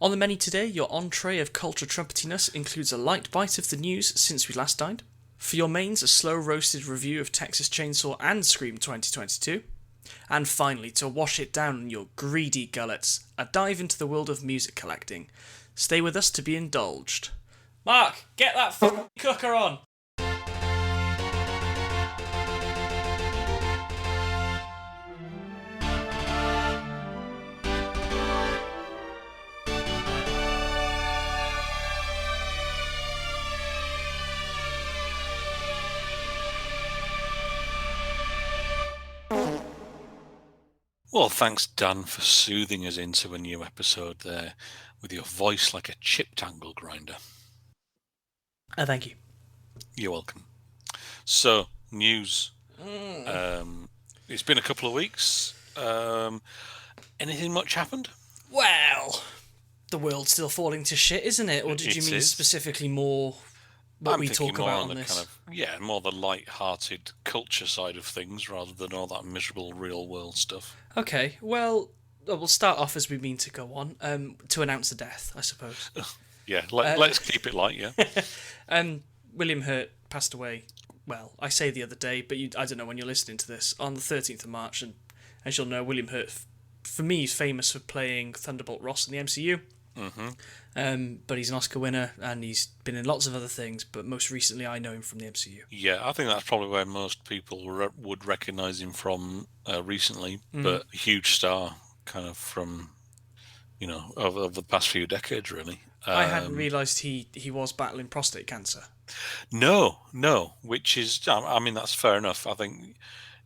On the menu today, your entree of culture trumpetiness includes a light bite of the news since we last dined. For your mains, a slow-roasted review of Texas Chainsaw and Scream 2022. And finally, to wash it down in your greedy gullets, a dive into the world of music collecting. Stay with us to be indulged. Mark, get that cooker on! Well, thanks, Dan, for soothing us into a new episode there with your voice like a chipped angle grinder. Thank you. You're welcome. So, news. It's been a couple of weeks. Anything much happened? Well, the world's still falling to shit, isn't it? Or did you mean specifically more what we talk about on this? More the light-hearted culture side of things rather than all that miserable real-world stuff. Okay, well, we'll start off as we mean to go on, to announce a death, I suppose. Yeah, let's keep it light, yeah. William Hurt passed away, well, I say the other day, but I don't know when you're listening to this, on the 13th of March, and as you'll know, William Hurt, for me, is famous for playing Thunderbolt Ross in the MCU. Mm-hmm. But he's an Oscar winner, and he's been in lots of other things, but most recently I know him from the MCU. Yeah, I think that's probably where most people would recognise him from recently, but a huge star kind of from, over the past few decades, really. I hadn't realised he was battling prostate cancer. No, which is, I mean, that's fair enough. I think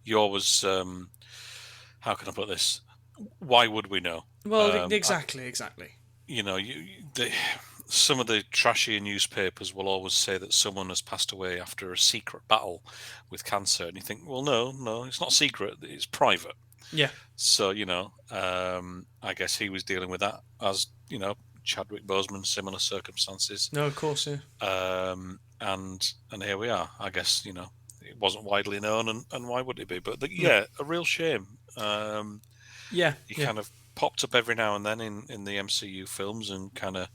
you're always, how can I put this? Why would we know? Well, exactly. Some of the trashier newspapers will always say that someone has passed away after a secret battle with cancer, and you think, well, no, it's not secret, it's private. Yeah. So, I guess he was dealing with that, as, Chadwick Boseman, similar circumstances. No, of course, yeah. And here we are. I guess, it wasn't widely known, and why would it be? But, a real shame. He kind of popped up every now and then in the MCU films and kind of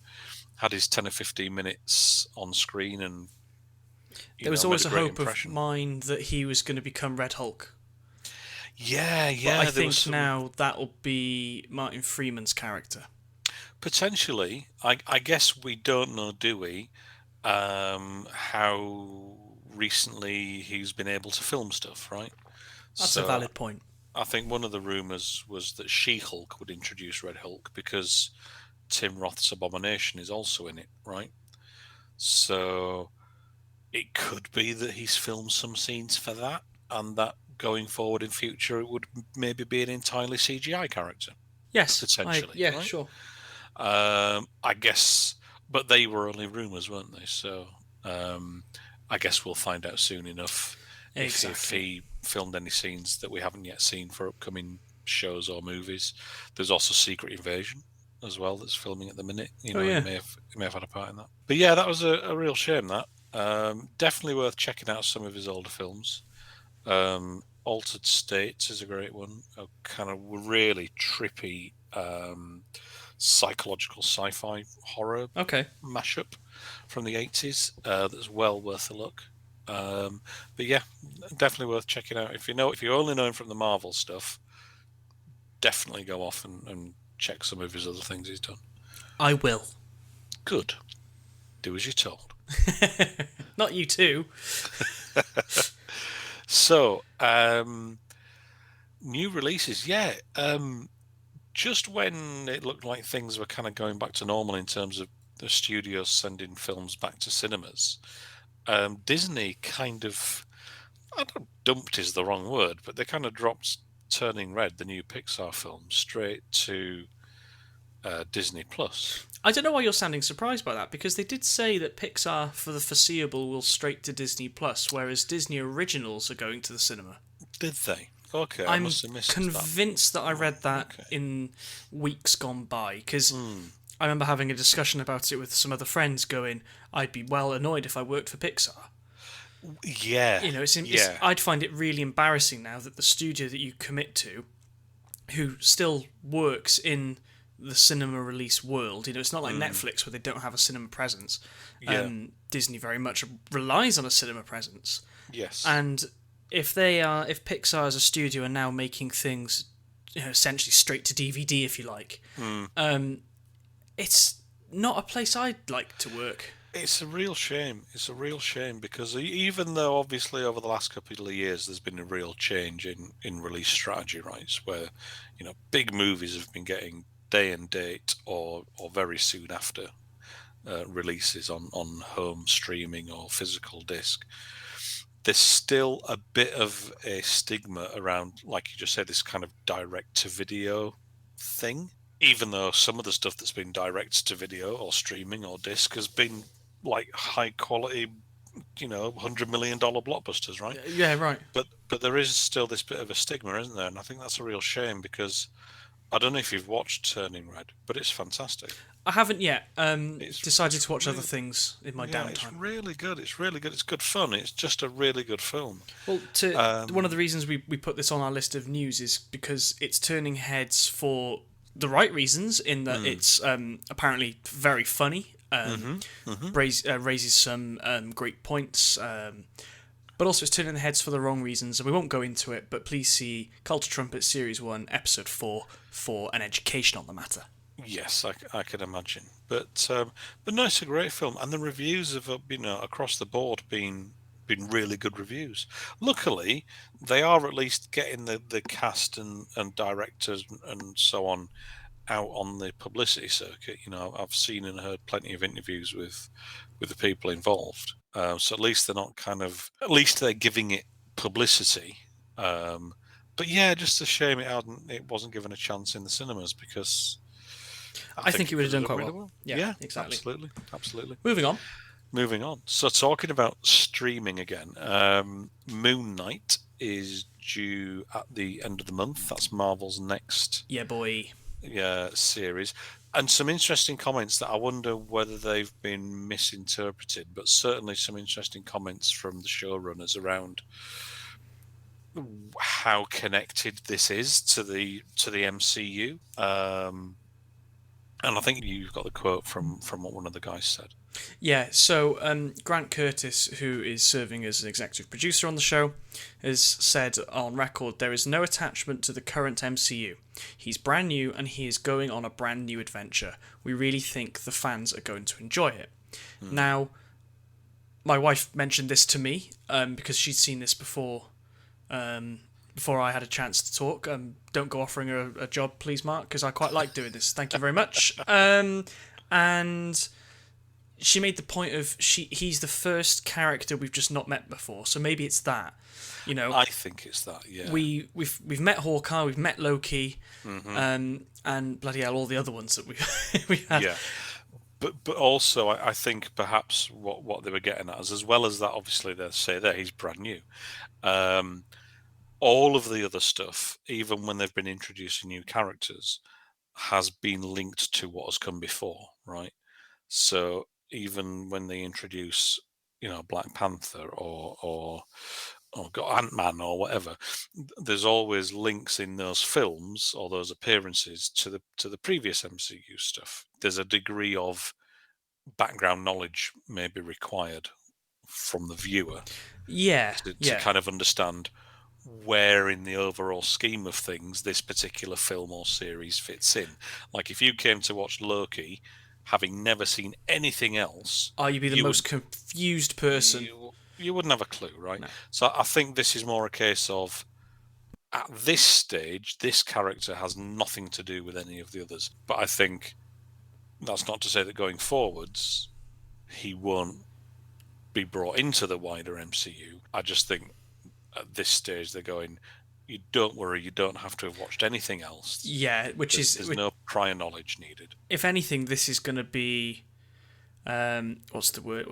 had his 10 or 15 minutes on screen. And there was always a hope of mine that he was going to become Red Hulk. Yeah. But I think now that'll be Martin Freeman's character. Potentially. I guess we don't know, do we, how recently he's been able to film stuff, right? That's a valid point. I think one of the rumours was that She-Hulk would introduce Red Hulk because Tim Roth's Abomination is also in it, right? So it could be that he's filmed some scenes for that, and that going forward in future it would maybe be an entirely CGI character. Yes, potentially. Right? Sure. I guess, but they were only rumours, weren't they? So I guess we'll find out soon enough. Exactly. If he filmed any scenes that we haven't yet seen for upcoming shows or movies. There's also Secret Invasion as well that's filming at the minute. He may have had a part in that. But yeah, that was a real shame, that. Definitely worth checking out some of his older films. Altered States is a great one. A kind of really trippy psychological sci-fi horror mashup from the 80s that's well worth a look. But yeah, definitely worth checking out. If you only know him from the Marvel stuff, definitely go off and check some of his other things he's done. I will. Good. Do as you're told. Not you too. So, new releases, yeah. Just when it looked like things were kind of going back to normal in terms of the studios sending films back to cinemas, Disney kind of, dumped is the wrong word, but they kind of dropped Turning Red, the new Pixar film, straight to Disney Plus. I don't know why you're sounding surprised by that, because they did say that Pixar, for the foreseeable, will straight to Disney Plus, whereas Disney originals are going to the cinema. Did they? Okay, I'm must have missed convinced that I read that in weeks gone by, because I remember having a discussion about it with some other friends going, I'd be well annoyed if I worked for Pixar. Yeah. I'd find it really embarrassing now that the studio that you commit to, who still works in the cinema release world. It's not like Netflix where they don't have a cinema presence. Yeah. Disney very much relies on a cinema presence. Yes. And if Pixar as a studio are now making things, essentially straight to DVD, if you like, it's not a place I'd like to work. It's a real shame. It's a real shame because even though obviously over the last couple of years there's been a real change in release strategy, right? Where big movies have been getting day and date or very soon after releases on home streaming or physical disc. There's still a bit of a stigma around, like you just said, this kind of direct to video thing. Even though some of the stuff that's been direct to video or streaming or disc has been like high quality, $100 million blockbusters, right? Yeah, right. But there is still this bit of a stigma, isn't there? And I think that's a real shame because I don't know if you've watched Turning Red, but it's fantastic. I haven't yet. Decided to watch other things in my downtime. It's really good. It's really good. It's good fun. It's just a really good film. Well, one of the reasons we put this on our list of news is because it's turning heads for the right reasons, in that it's apparently very funny, raises some great points, but also it's turning the heads for the wrong reasons, and we won't go into it, but please see Culture Trumpet Series 1, Episode 4 for an education on the matter. Yes, I can imagine. But no, it's a great film, and the reviews have across the board been really good reviews. Luckily, they are at least getting the cast and directors and so on out on the publicity circuit. I've seen and heard plenty of interviews with the people involved. So at least they're not at least they're giving it publicity. But yeah, just a shame it wasn't given a chance in the cinemas, because I think it would have done quite well. Yeah, exactly. Absolutely. Moving on. So talking about streaming again, Moon Knight is due at the end of the month. That's Marvel's next series. And some interesting comments that I wonder whether they've been misinterpreted, but certainly some interesting comments from the showrunners around how connected this is to the MCU. And I think you've got the quote from what one of the guys said. Yeah, so Grant Curtis, who is serving as an executive producer on the show, has said on record there is no attachment to the current MCU. He's brand new and he is going on a brand new adventure. We really think the fans are going to enjoy it. Now, my wife mentioned this to me because she'd seen this before I had a chance to talk. Don't go offering her a job, please, Mark, because I quite like doing this. Thank you very much. And she made the point of he's the first character we've just not met before, so maybe it's that. I think it's that. Yeah. We've met Hawkeye, we've met Loki, and bloody hell, all the other ones that we had. Yeah. But also, I think perhaps what they were getting at is, as well as that, obviously they say there he's brand new. All of the other stuff, even when they've been introducing new characters, has been linked to what has come before, right? So even when they introduce, Black Panther or Ant-Man or whatever, there's always links in those films or those appearances to the previous MCU stuff. There's a degree of background knowledge maybe required from the viewer, to kind of understand where in the overall scheme of things this particular film or series fits in. Like if you came to watch Loki, having never seen anything else, you'd be the most confused person. You wouldn't have a clue, right? No. So I think this is more a case of, at this stage, this character has nothing to do with any of the others. But I think that's not to say that going forwards, he won't be brought into the wider MCU. I just think at this stage they're going, don't worry, you don't have to have watched anything else. Yeah, there's no prior knowledge needed. If anything, this is going to be, what's the word?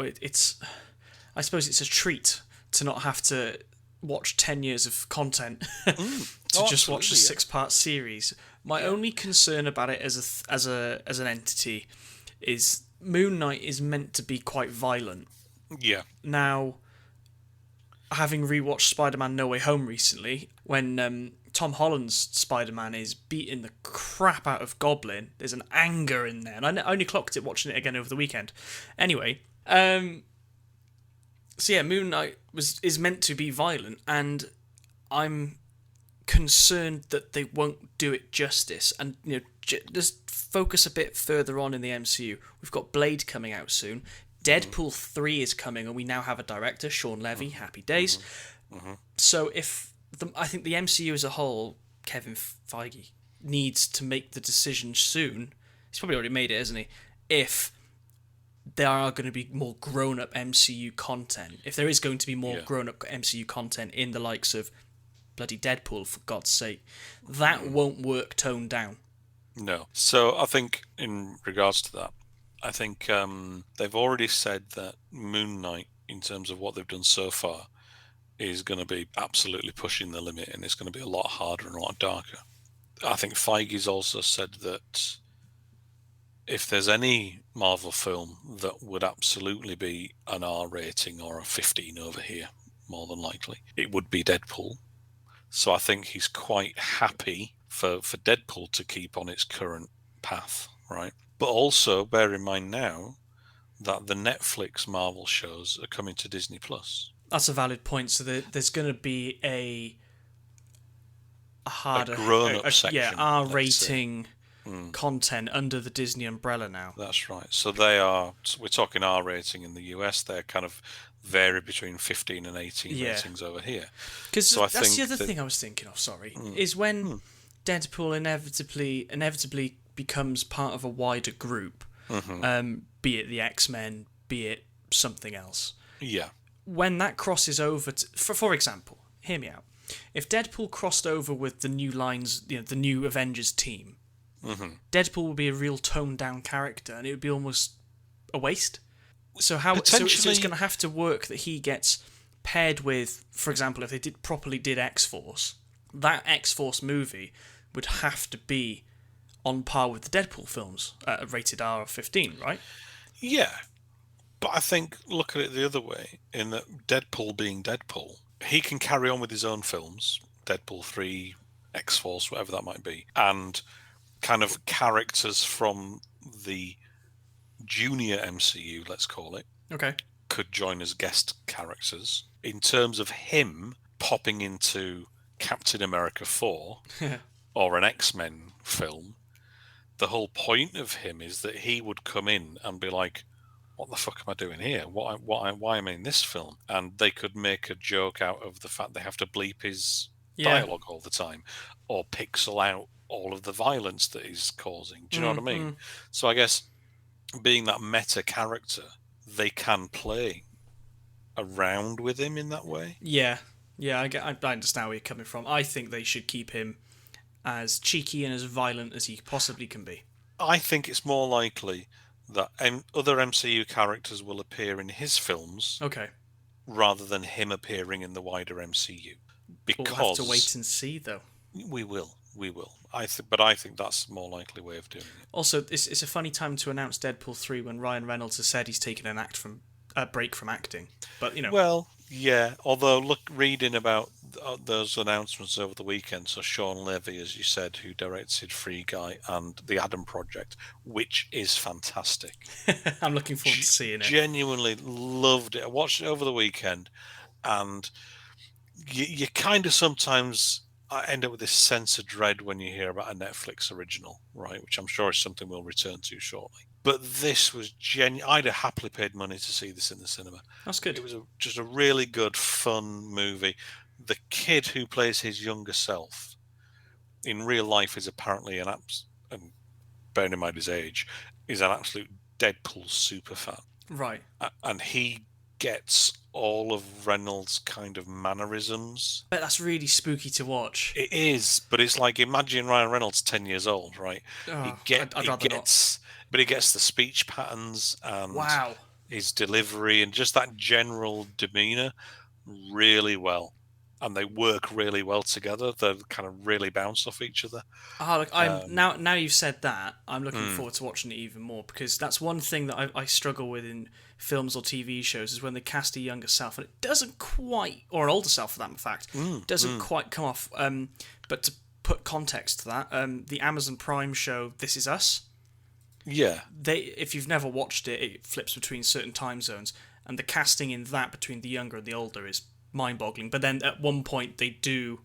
I suppose it's a treat to not have to watch 10 years of content to just watch a 6-part series. My only concern about it as an entity is Moon Knight is meant to be quite violent. Yeah. Now, having rewatched Spider-Man No Way Home recently, when Tom Holland's Spider-Man is beating the crap out of Goblin. There's an anger in there, and I only clocked it watching it again over the weekend. Anyway, so yeah, Moon Knight is meant to be violent, and I'm concerned that they won't do it justice, and just focus a bit further on in the MCU. We've got Blade coming out soon. Deadpool 3 is coming, and we now have a director, Sean Levy. Happy days. So I think the MCU as a whole, Kevin Feige, needs to make the decision soon. He's probably already made it, hasn't he? If there are going to be more grown-up MCU content, if there is going to be more grown-up MCU content in the likes of bloody Deadpool, for God's sake, that won't work toned down. No. So I think in regards to that, I think they've already said that Moon Knight, in terms of what they've done so far, is going to be absolutely pushing the limit, and it's going to be a lot harder and a lot darker. I think Feige's also said that if there's any Marvel film that would absolutely be an R rating or a 15 over here, more than likely, it would be Deadpool. So I think he's quite happy for Deadpool to keep on its current path, right? But also bear in mind now that the Netflix Marvel shows are coming to Disney Plus. That's a valid point. So there's going to be a harder, grown-up section, R rating content under the Disney umbrella now. That's right. So we're talking R rating in the US. They're kind of vary between 15 and 18 ratings over here. Because that's the other thing I was thinking of, is when Deadpool inevitably becomes part of a wider group, be it the X-Men, be it something else. Yeah. When that crosses over, for example, hear me out. If Deadpool crossed over with the new lines, the new Avengers team, Deadpool would be a real toned-down character, and it would be almost a waste. So so it's going to have to work that he gets paired with, for example, if they properly did X-Force, that X-Force movie would have to be on par with the Deadpool films, rated R of 15, right? Yeah. But I think, look at it the other way, in that Deadpool being Deadpool, he can carry on with his own films, Deadpool 3, X-Force, whatever that might be, and kind of characters from the junior MCU, let's call it, could join as guest characters. In terms of him popping into Captain America 4 or an X-Men film, the whole point of him is that he would come in and be like, what the fuck am I doing here? Why am I in this film? And they could make a joke out of the fact they have to bleep his dialogue all the time, or pixel out all of the violence that he's causing. Do you know what I mean? So I guess being that meta character, they can play around with him in that way. Yeah, I understand where you're coming from. I think they should keep him as cheeky and as violent as he possibly can be. I think it's more likely that other MCU characters will appear in his films, rather than him appearing in the wider MCU. Because we'll have to wait and see, though. We will. But I think that's a more likely way of doing it. Also, it's a funny time to announce Deadpool 3 when Ryan Reynolds has said he's taken a break from acting. But Well, yeah. Although, reading about those announcements over the weekend, so Sean Levy, as you said, who directed Free Guy and The Adam Project, which is fantastic. I'm looking forward to seeing it. Genuinely loved it. I watched it over the weekend, and you kind of sometimes end up with this sense of dread when you hear about a Netflix original, right? Which I'm sure is something we'll return to shortly. But this was I'd have happily paid money to see this in the cinema. That's good. It was just a really good, fun movie. The kid who plays his younger self in real life is apparently and bearing in mind his age, is an absolute Deadpool super fan. Right. And he gets all of Reynolds' kind of mannerisms. But that's really spooky to watch. It is, but it's like, imagine Ryan Reynolds 10 years old, right? I'd rather not. But he gets the speech patterns and his delivery and just that general demeanour really well. and they work really well together. They kind of really bounce off each other. Look, now you've said that, I'm looking forward to watching it even more, because that's one thing that I struggle with in films or TV shows, is when they cast a younger self and it doesn't quite, or an older self for that fact, doesn't quite come off. But to put context to that, the Amazon Prime show This Is Us. Yeah. If you've never watched it, it flips between certain time zones, and the casting in that between the younger and the older is mind-boggling. But then at one point they do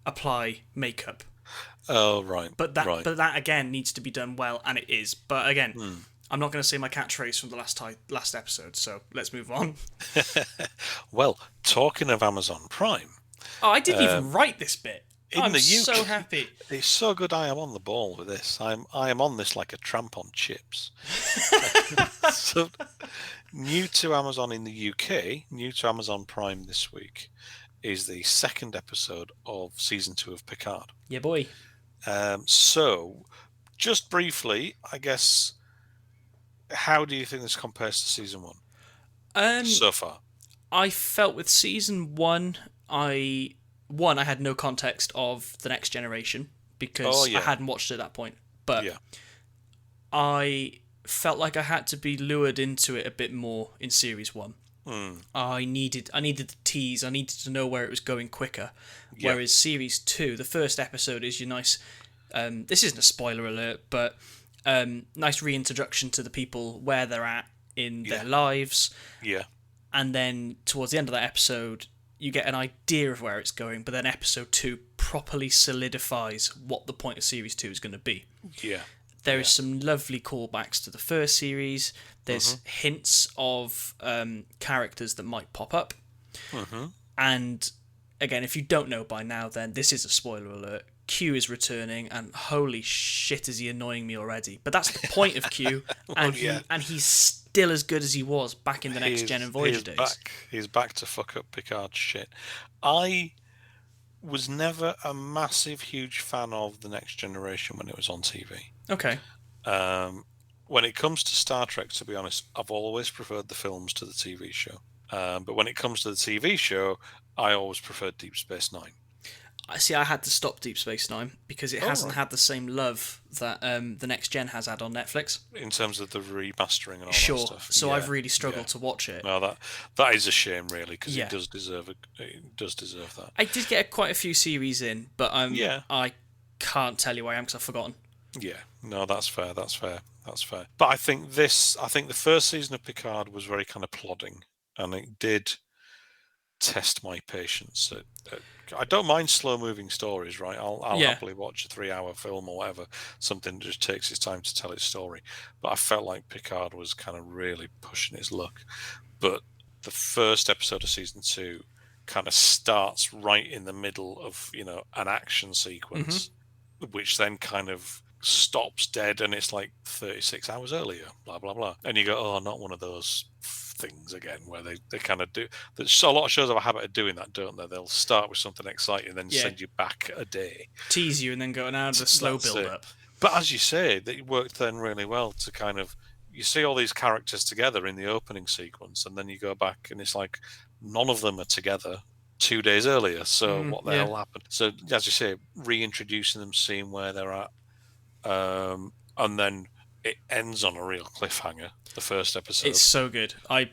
apply makeup. Oh, right. But that again needs to be done well, and it is. But again, I'm not going to say my catchphrase from the last episode, so let's move on. Well, talking of Amazon Prime... Oh, I didn't even write this bit. I'm so happy. It's so good. I am on the ball with this. I am on this like a tramp on chips. So, new to Amazon in the UK, new to Amazon Prime this week, is the second episode of season 2 of Picard. Yeah, boy. So, just briefly, I guess, how do you think this compares to season 1 so far? I felt with season 1, I had no context of The Next Generation, because I hadn't watched it at that point. But I felt like I had to be lured into it a bit more in series 1. I needed the tease. I needed to know where it was going quicker. Whereas series 2, the first episode is your nice... this isn't a spoiler alert, but nice reintroduction to the people, where they're at in their lives. Yeah. And then towards the end of that episode, you get an idea of where it's going, but then episode 2 properly solidifies what the point of series 2 is going to be. Yeah. There is some lovely callbacks to the first series. There's hints of characters that might pop up. And again, if you don't know by now, then this is a spoiler alert. Q is returning, and holy shit, is he annoying me already. But that's the point of Q, and he's still as good as he was back in the Next Gen and Voyager days. He's back to fuck up Picard's shit. I was never a massive, huge fan of The Next Generation when it was on TV. Okay. When it comes to Star Trek, to be honest, I've always preferred the films to the TV show. But when it comes to the TV show, I always preferred Deep Space Nine. See, I had to stop Deep Space Nine because it hasn't had the same love that the Next Gen has had on Netflix. In terms of the remastering and all that stuff. So I've really struggled to watch it. No, that is a shame, really, because it does deserve that. I did get quite a few series in, but I can't tell you where I am because I've forgotten. Yeah, no, that's fair. But I think the first season of Picard was very kind of plodding, and it did test my patience. I don't mind slow-moving stories, right? I'll happily watch a 3-hour film or whatever, something that just takes its time to tell its story. But I felt like Picard was kind of really pushing his luck. But the first episode of season 2 kind of starts right in the middle of, an action sequence, which then kind of stops dead, and it's like 36 hours earlier, blah, blah, blah. And you go, oh, not one of those things again, where they kind of do. There's a lot of shows have a habit of doing that, don't they? They'll start with something exciting and then send you back a day, tease you, and then go now the slow build up. But as you say, that worked then really well to kind of, you see all these characters together in the opening sequence, and then you go back and it's like none of them are together 2 days earlier. So what the hell happened? So as you say, reintroducing them, seeing where they're at, and then it ends on a real cliffhanger. The first episode. It's so good. I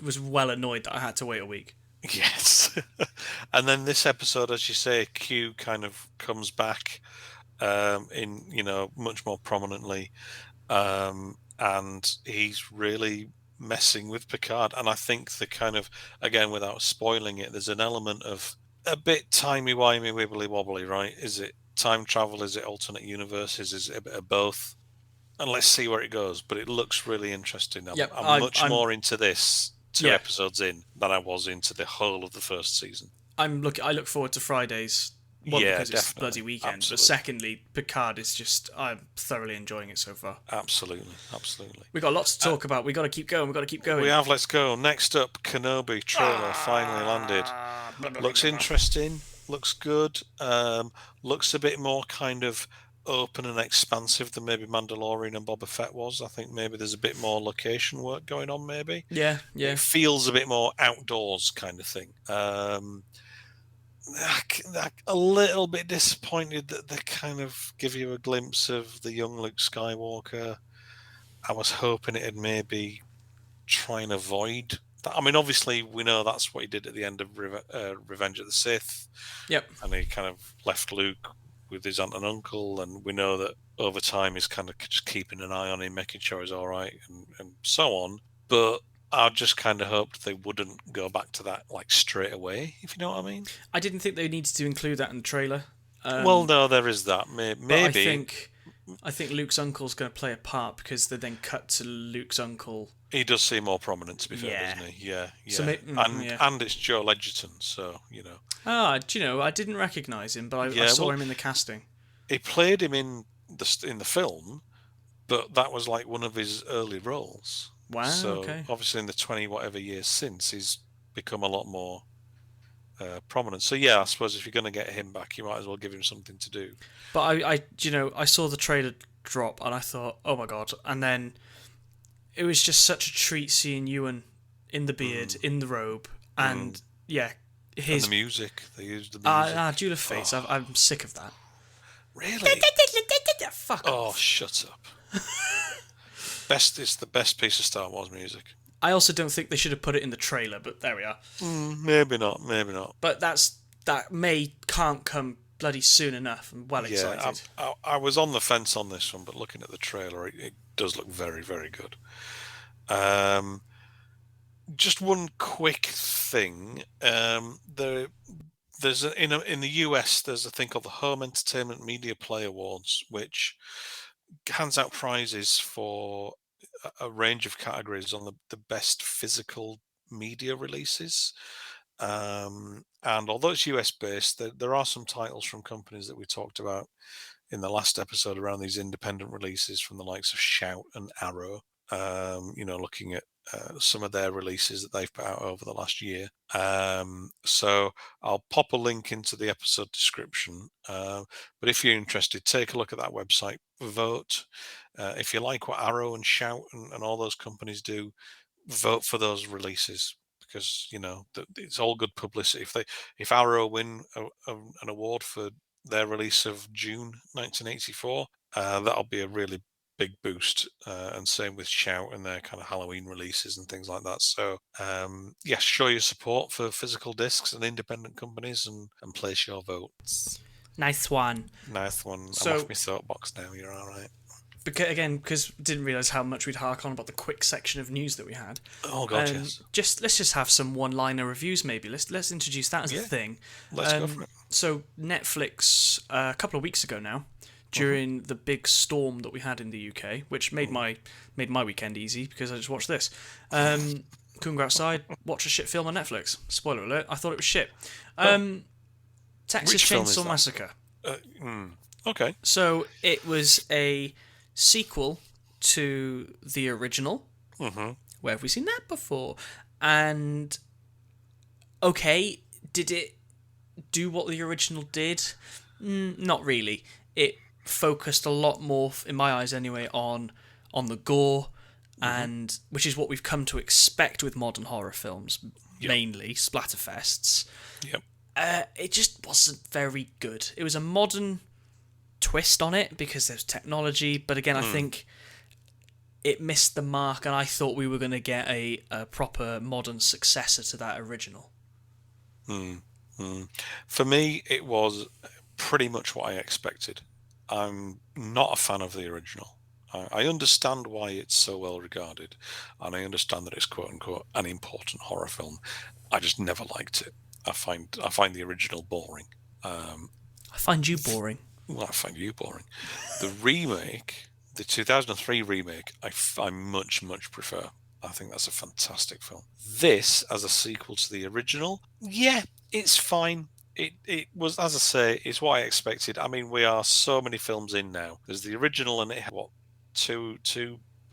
was well annoyed that I had to wait a week. Yes. And then this episode, as you say, Q kind of comes back in, much more prominently. And he's really messing with Picard. And I think the kind of, again, without spoiling it, there's an element of a bit timey-wimey, wibbly-wobbly, right? Is it time travel? Is it alternate universes? Is it a bit of both? And let's see where it goes. But it looks really interesting. I'm much more into this 2 episodes in than I was into the whole of the first season. I look forward to Fridays. One, because definitely. It's bloody weekend. Absolutely. But secondly, Picard is just, I'm thoroughly enjoying it so far. Absolutely. We've got lots to talk about. We've got to keep going. We have, let's go. Next up, Kenobi trailer finally landed. Looks interesting. Looks good. Looks a bit more kind of open and expansive than maybe Mandalorian and Boba Fett was. I think maybe there's a bit more location work going on, maybe. Yeah. It feels a bit more outdoors kind of thing. a little bit disappointed that they kind of give you a glimpse of the young Luke Skywalker. I was hoping it'd maybe try and avoid that. I mean, obviously, we know that's what he did at the end of Revenge of the Sith. Yep. And he kind of left Luke with his aunt and uncle, and we know that over time he's kind of just keeping an eye on him, making sure he's all right, and so on. But I just kind of hoped they wouldn't go back to that like straight away, if you know what I mean. I didn't think they needed to include that in the trailer. Well, no, there is that. Maybe. But I think Luke's uncle's going to play a part because they then cut to Luke's uncle. He does seem more prominent, to be fair, doesn't he? Yeah. So and it's Joe Ledgerton, so you know. Do you know? I didn't recognise him, but I saw him in the casting. He played him in the film, but that was like one of his early roles. Wow. So okay. Obviously, in the 20 whatever years since, he's become a lot more prominent. So yeah, I suppose if you're going to get him back, you might as well give him something to do. But I saw the trailer drop and I thought, oh my god! And then it was just such a treat seeing Ewan in the beard, in the robe, and and the music. They used the music. Duel of Fates. I'm sick of that. Really? Fuck off. off. Shut up. It's the best piece of Star Wars music. I also don't think they should have put it in the trailer, but there we are. Maybe not. But can't come bloody soon enough. I'm well excited. I was on the fence on this one, but looking at the trailer, it does look very, very good. Just one quick thing. There's in the US, there's a thing called the Home Entertainment Media Play Awards, which hands out prizes for a range of categories on the best physical media releases. And although it's US based, there are some titles from companies that we talked about in the last episode around these independent releases from the likes of Shout and Arrow. Looking at some of their releases that they've put out over the last year. So I'll pop a link into the episode description. But if you're interested, take a look at that website, vote. If you like what Arrow and Shout and all those companies do, vote for those releases because it's all good publicity. If Arrow win an award for their release of June 1984, that'll be a really big boost, and same with Shout and their kind of Halloween releases and things like that. So show your support for physical discs and independent companies and place your votes. Nice one. So, I'm off my soapbox now. You're all right. Because didn't realise how much we'd hark on about the quick section of news that we had. Oh god, yes. Let's just have some one-liner reviews. Maybe let's introduce that as a thing. Let's go for it. So Netflix a couple of weeks ago now, during the big storm that we had in the UK, which made my weekend easy because I just watched this. Couldn't go outside, watch a shit film on Netflix. Spoiler alert, I thought it was shit. Texas Chainsaw Massacre. Okay. So it was a sequel to the original. Where have we seen that before? And okay, did it do what the original did? Not really. It focused a lot more, in my eyes anyway, on the gore, and which is what we've come to expect with modern horror films, mainly splatterfests. It just wasn't very good. It was a modern twist on it because there's technology, but again, I think it missed the mark, and I thought we were going to get a proper modern successor to that original. For me, it was pretty much what I expected. I'm not a fan of the original. I understand why it's so well regarded, and I understand that it's quote unquote an important horror film. I just never liked it. I find the original boring. I find you boring. Well, I find you boring. The remake, the 2003 remake, I much prefer. I think that's a fantastic film. This, as a sequel to the original, it's fine. It was, as I say, it's what I expected. I mean, we are so many films in now. There's the original, and it had, two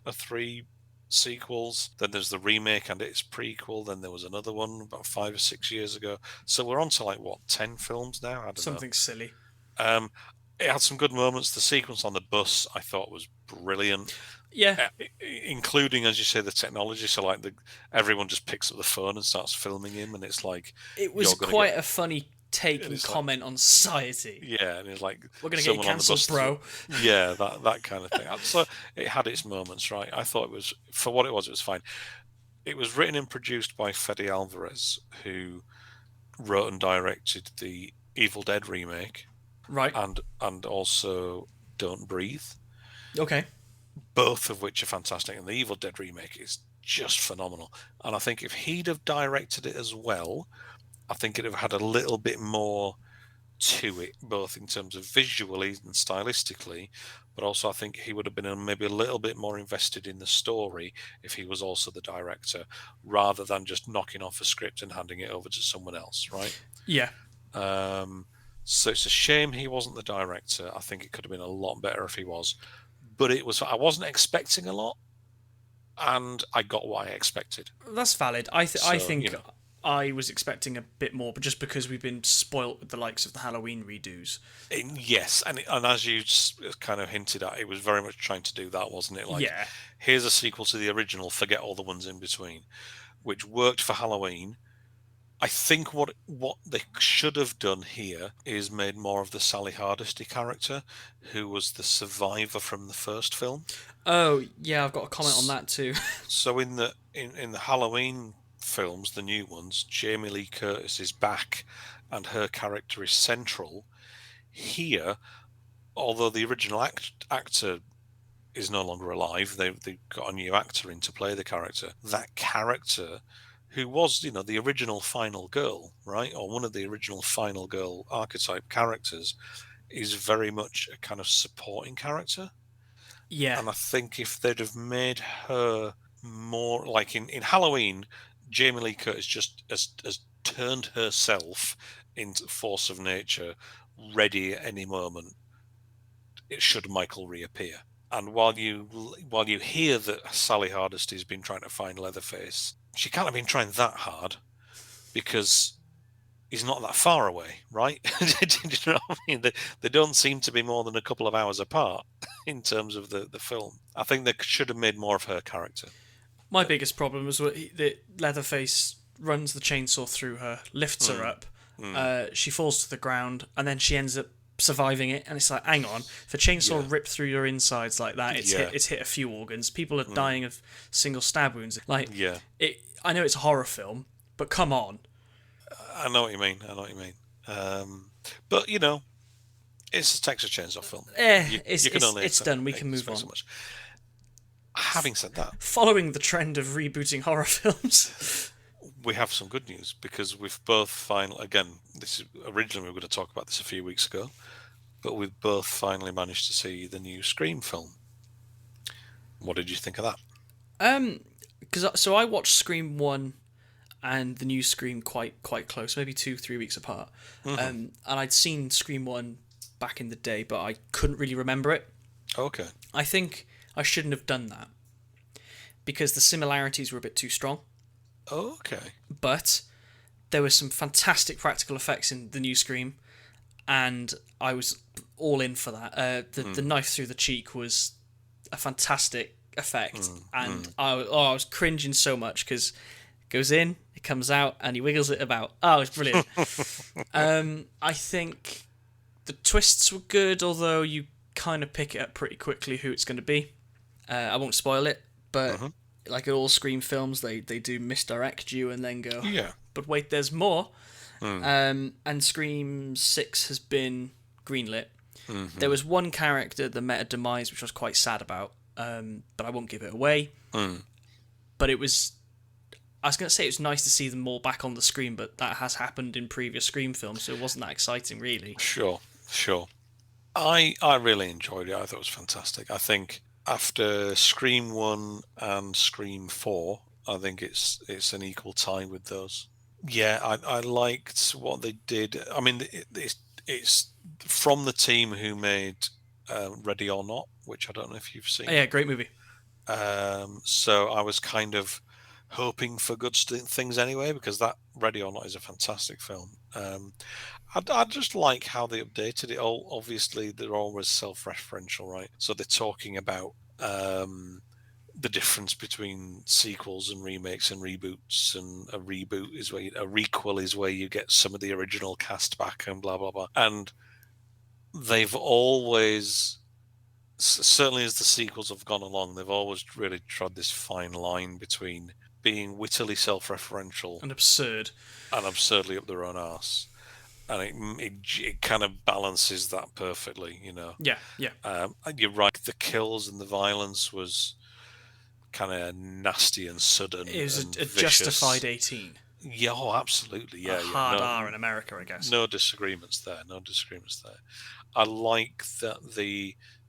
or three sequels. Then there's the remake and its prequel. Then there was another one about 5 or 6 years ago. So we're on to 10 films now? I don't know. Something silly. It had some good moments. The sequence on the bus I thought was brilliant. Yeah. Including, as you say, the technology. So everyone just picks up the phone and starts filming him, and it's like... It was quite a funny take and comment on society. Yeah, and it's like we're gonna get you cancelled, bro. Yeah, that kind of thing. So it had its moments, right? I thought it was, for what it was fine. It was written and produced by Fede Alvarez, who wrote and directed the Evil Dead remake, right, and also Don't Breathe. Okay. Both of which are fantastic, and the Evil Dead remake is just phenomenal. And I think if he'd have directed it as well, I think it'd have had a little bit more to it, both in terms of visually and stylistically, but also I think he would have been maybe a little bit more invested in the story if he was also the director, rather than just knocking off a script and handing it over to someone else, right? Yeah. So it's a shame he wasn't the director. I think it could have been a lot better if he was. But I wasn't expecting a lot, and I got what I expected. That's valid. I think I was expecting a bit more, but just because we've been spoilt with the likes of the Halloween redos. Yes, and as you kind of hinted at, it was very much trying to do that, wasn't it? Like, yeah. Here's a sequel to the original, forget all the ones in between, which worked for Halloween. I think what they should have done here is made more of the Sally Hardesty character, who was the survivor from the first film. Oh, yeah, I've got a comment on that too. So in the Halloween films, the new ones, Jamie Lee Curtis is back, and her character is central. Here, although the original actor is no longer alive, they've got a new actor in to play the character. That character, who was, the original final girl, right, or one of the original final girl archetype characters, is very much a kind of supporting character. Yeah. And I think if they'd have made her more like in Halloween, Jamie Lee Curtis just has turned herself into force of nature, ready at any moment. It should Michael reappear. And while you hear that Sally Hardesty has been trying to find Leatherface, she can't have been trying that hard, because he's not that far away, right? Do you know what I mean? They don't seem to be more than a couple of hours apart in terms of the film. I think they should have made more of her character. My biggest problem was that Leatherface runs the chainsaw through her, lifts her up, she falls to the ground, and then she ends up surviving it. And it's like, hang on, if a chainsaw ripped through your insides like that, it's hit a few organs. People are dying of single stab wounds. Like, I know it's a horror film, but come on. I know what you mean. But it's a Texas Chainsaw film. It's done. We can move on. So much. Having said that, following the trend of rebooting horror films, we have some good news, because we've both finally, again, originally we were going to talk about this a few weeks ago, but we've both finally managed to see the new Scream film. What did you think of that? So I watched Scream 1 and the new Scream quite close, maybe 2-3 weeks apart. And I'd seen Scream 1 back in the day, but I couldn't really remember it. Okay. I think I shouldn't have done that, because the similarities were a bit too strong. Okay. But there were some fantastic practical effects in the new Scream, and I was all in for that. The knife through the cheek was a fantastic effect, and I was cringing so much, because it goes in, it comes out, and he wiggles it about. Oh, it's brilliant. I think the twists were good, although you kind of pick it up pretty quickly who it's going to be. I won't spoil it, but like in all Scream films, they do misdirect you and then go, but wait, there's more. And Scream 6 has been greenlit. There was one character that met a demise, which I was quite sad about, but I won't give it away. But I was going to say it was nice to see them all back on the screen, but that has happened in previous Scream films, so it wasn't that exciting, really. Sure. I really enjoyed it. I thought it was fantastic. I think after Scream 1 and Scream 4, I think it's an equal tie with those. Yeah, I liked what they did. I mean, it's from the team who made Ready or Not, which I don't know if you've seen. Oh, yeah, great movie. So I was kind of hoping for good things anyway, because that Ready or Not is a fantastic film. I just like how they updated it all. Obviously, they're always self-referential, right? So they're talking about the difference between sequels and remakes and reboots, and a reboot is where a requel is where you get some of the original cast back and blah blah blah. And they've always, certainly as the sequels have gone along, they've always really trod this fine line between being wittily self-referential and absurd and absurdly up their own arse. And it kind of balances that perfectly, you know. Yeah. You're right. The kills and the violence was kind of nasty and sudden. It was and a vicious. justified 18. Yeah, oh, absolutely. Yeah, hard R in America, I guess. No disagreements there. I like that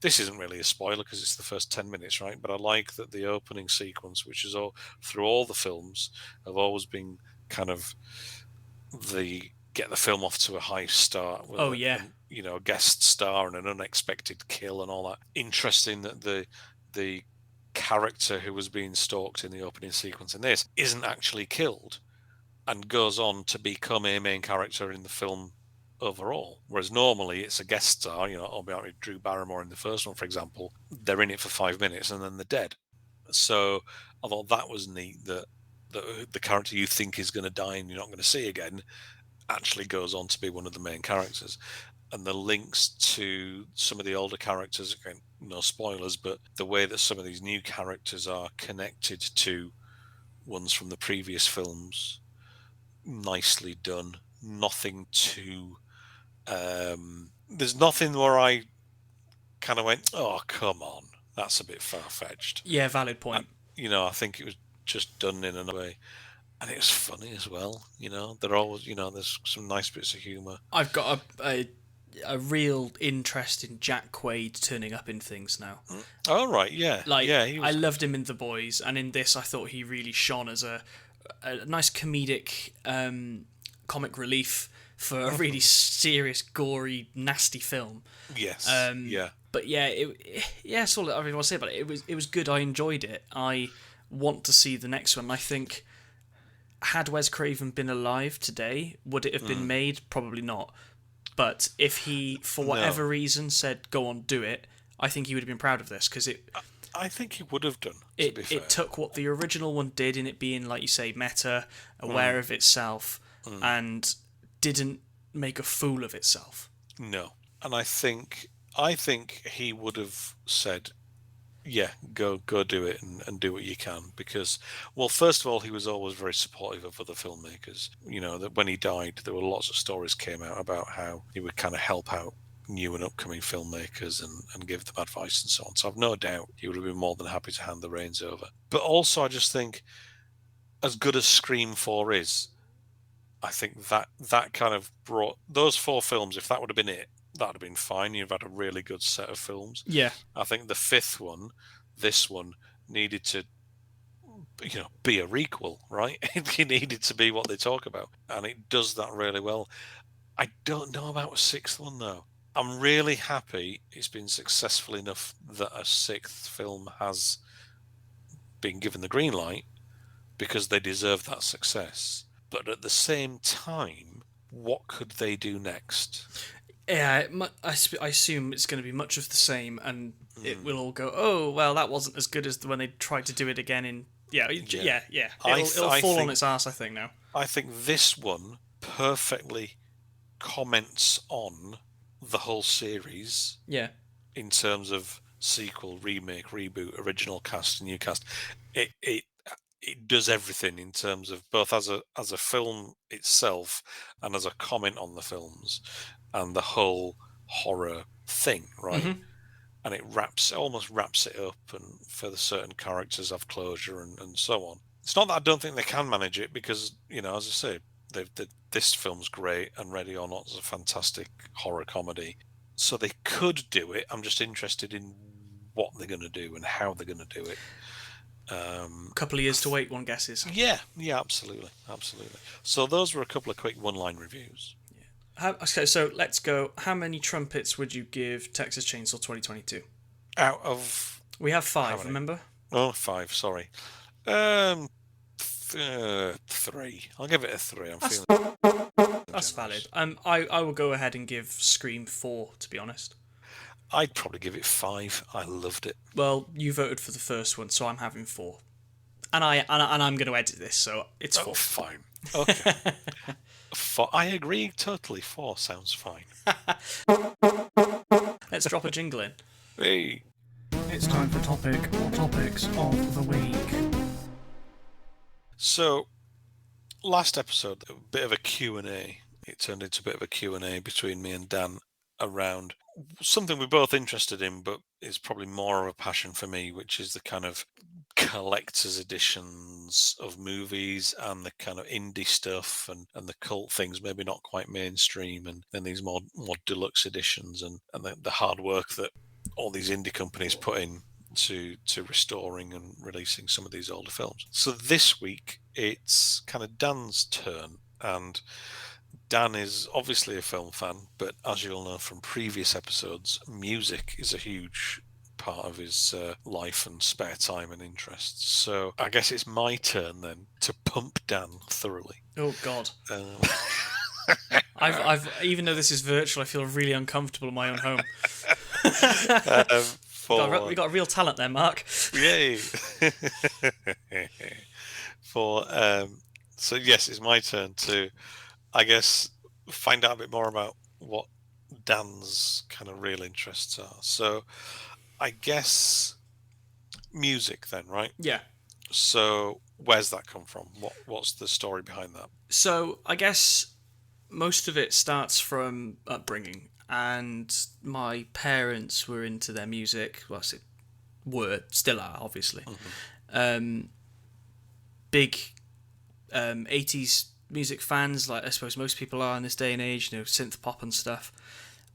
this isn't really a spoiler because it's the first 10 minutes, right? But I like that the opening sequence, which is all through all the films, have always been kind of get the film off to a high start. With a guest star and an unexpected kill and all that. Interesting that the character who was being stalked in the opening sequence in this isn't actually killed and goes on to become a main character in the film overall. Whereas normally it's a guest star, you know, Drew Barrymore in the first one, for example, they're in it for 5 minutes and then they're dead. So I thought that was neat that the character you think is going to die and you're not going to see again actually goes on to be one of the main characters. And the links to some of the older characters, again, no spoilers, but the way that some of these new characters are connected to ones from the previous films, nicely done. Nothing too... there's nothing where I kind of went, oh, come on, that's a bit far-fetched. Yeah, valid point. I think it was just done in another way. And it was funny as well, you know. They're always, there's some nice bits of humour. I've got a real interest in Jack Quaid turning up in things now. Oh, right, yeah. I loved him in The Boys, and in this I thought he really shone as a nice comedic comic relief for a really serious, gory, nasty film. Yes, yeah. But yeah, that's all I really want to say about it. It was good. I enjoyed it. I want to see the next one. I think, had Wes Craven been alive today, would it have been made? Probably not. But if he, for whatever reason, said, go on, do it, I think he would have been proud of this, because I think he would have done, It took what the original one did in it being, like you say, meta, aware of itself, and didn't make a fool of itself. No. And I think he would have said, yeah, go do it and do what you can, because, well, first of all, he was always very supportive of other filmmakers. You know, that when he died, there were lots of stories came out about how he would kind of help out new and upcoming filmmakers and give them advice and so on. So I've no doubt he would have been more than happy to hand the reins over. But also, I just think, as good as Scream 4 is, I think that kind of brought those 4 films, if that would have been it, that would have been fine. You've had a really good set of films. Yeah. I think the 5th one, this one, needed to, be a requel, right? It needed to be what they talk about. And it does that really well. I don't know about a 6th one, though. I'm really happy it's been successful enough that a 6th film has been given the green light, because they deserve that success. But at the same time, what could they do next? Yeah, I assume it's going to be much of the same, and it will all go, oh, well, that wasn't as good as when they tried to do it again in... Yeah. It'll fall on its arse, I think, now. I think this one perfectly comments on the whole series. Yeah. In terms of sequel, remake, reboot, original cast, new cast. It does everything in terms of both as a film itself and as a comment on the films and the whole horror thing, right? Mm-hmm. And it almost wraps it up, and for the certain characters have closure and so on. It's not that I don't think they can manage it, because, as I say, this film's great, and Ready or Not is a fantastic horror comedy. So they could do it. I'm just interested in what they're going to do and how they're going to do it. A couple of years to wait, one guesses. Yeah, absolutely. So those were a couple of quick one-line reviews. Okay, so let's go. How many trumpets would you give Texas Chainsaw 2022? Out of... We have 5, remember? Oh, 5, sorry. 3. I'll give it a 3. That's valid. I will go ahead and give Scream 4, to be honest. I'd probably give it 5. I loved it. Well, you voted for the first one, so I'm having 4. And I'm going to edit this, so it's 4. Fine. Okay. I agree totally. 4 sounds fine. Let's drop a jingle in. Hey. It's time for topic or topics of the week. So, last episode, a bit of a Q&A. It turned into a bit of a Q&A between me and Dan around something we're both interested in, but is probably more of a passion for me, which is the kind of collector's editions of movies and the kind of indie stuff and the cult things, maybe not quite mainstream, and then these more deluxe editions and the hard work that all these indie companies put in to restoring and releasing some of these older films. So this week it's kind of Dan's turn, and Dan is obviously a film fan, but as you'll know from previous episodes, music is a huge part of his life and spare time and interests. So I guess it's my turn then to pump Dan thoroughly. Oh God. I've even though this is virtual, I feel really uncomfortable in my own home. We got real talent there, Mark. Yay! So yes, it's my turn to, I guess, find out a bit more about what Dan's kind of real interests are. So I guess music then, right? Yeah. So where's that come from? What's the story behind that? So I guess most of it starts from upbringing, and my parents were into their music. Well, still are, obviously. Mm-hmm. Big 80s music fans, like I suppose most people are in this day and age, synth pop and stuff.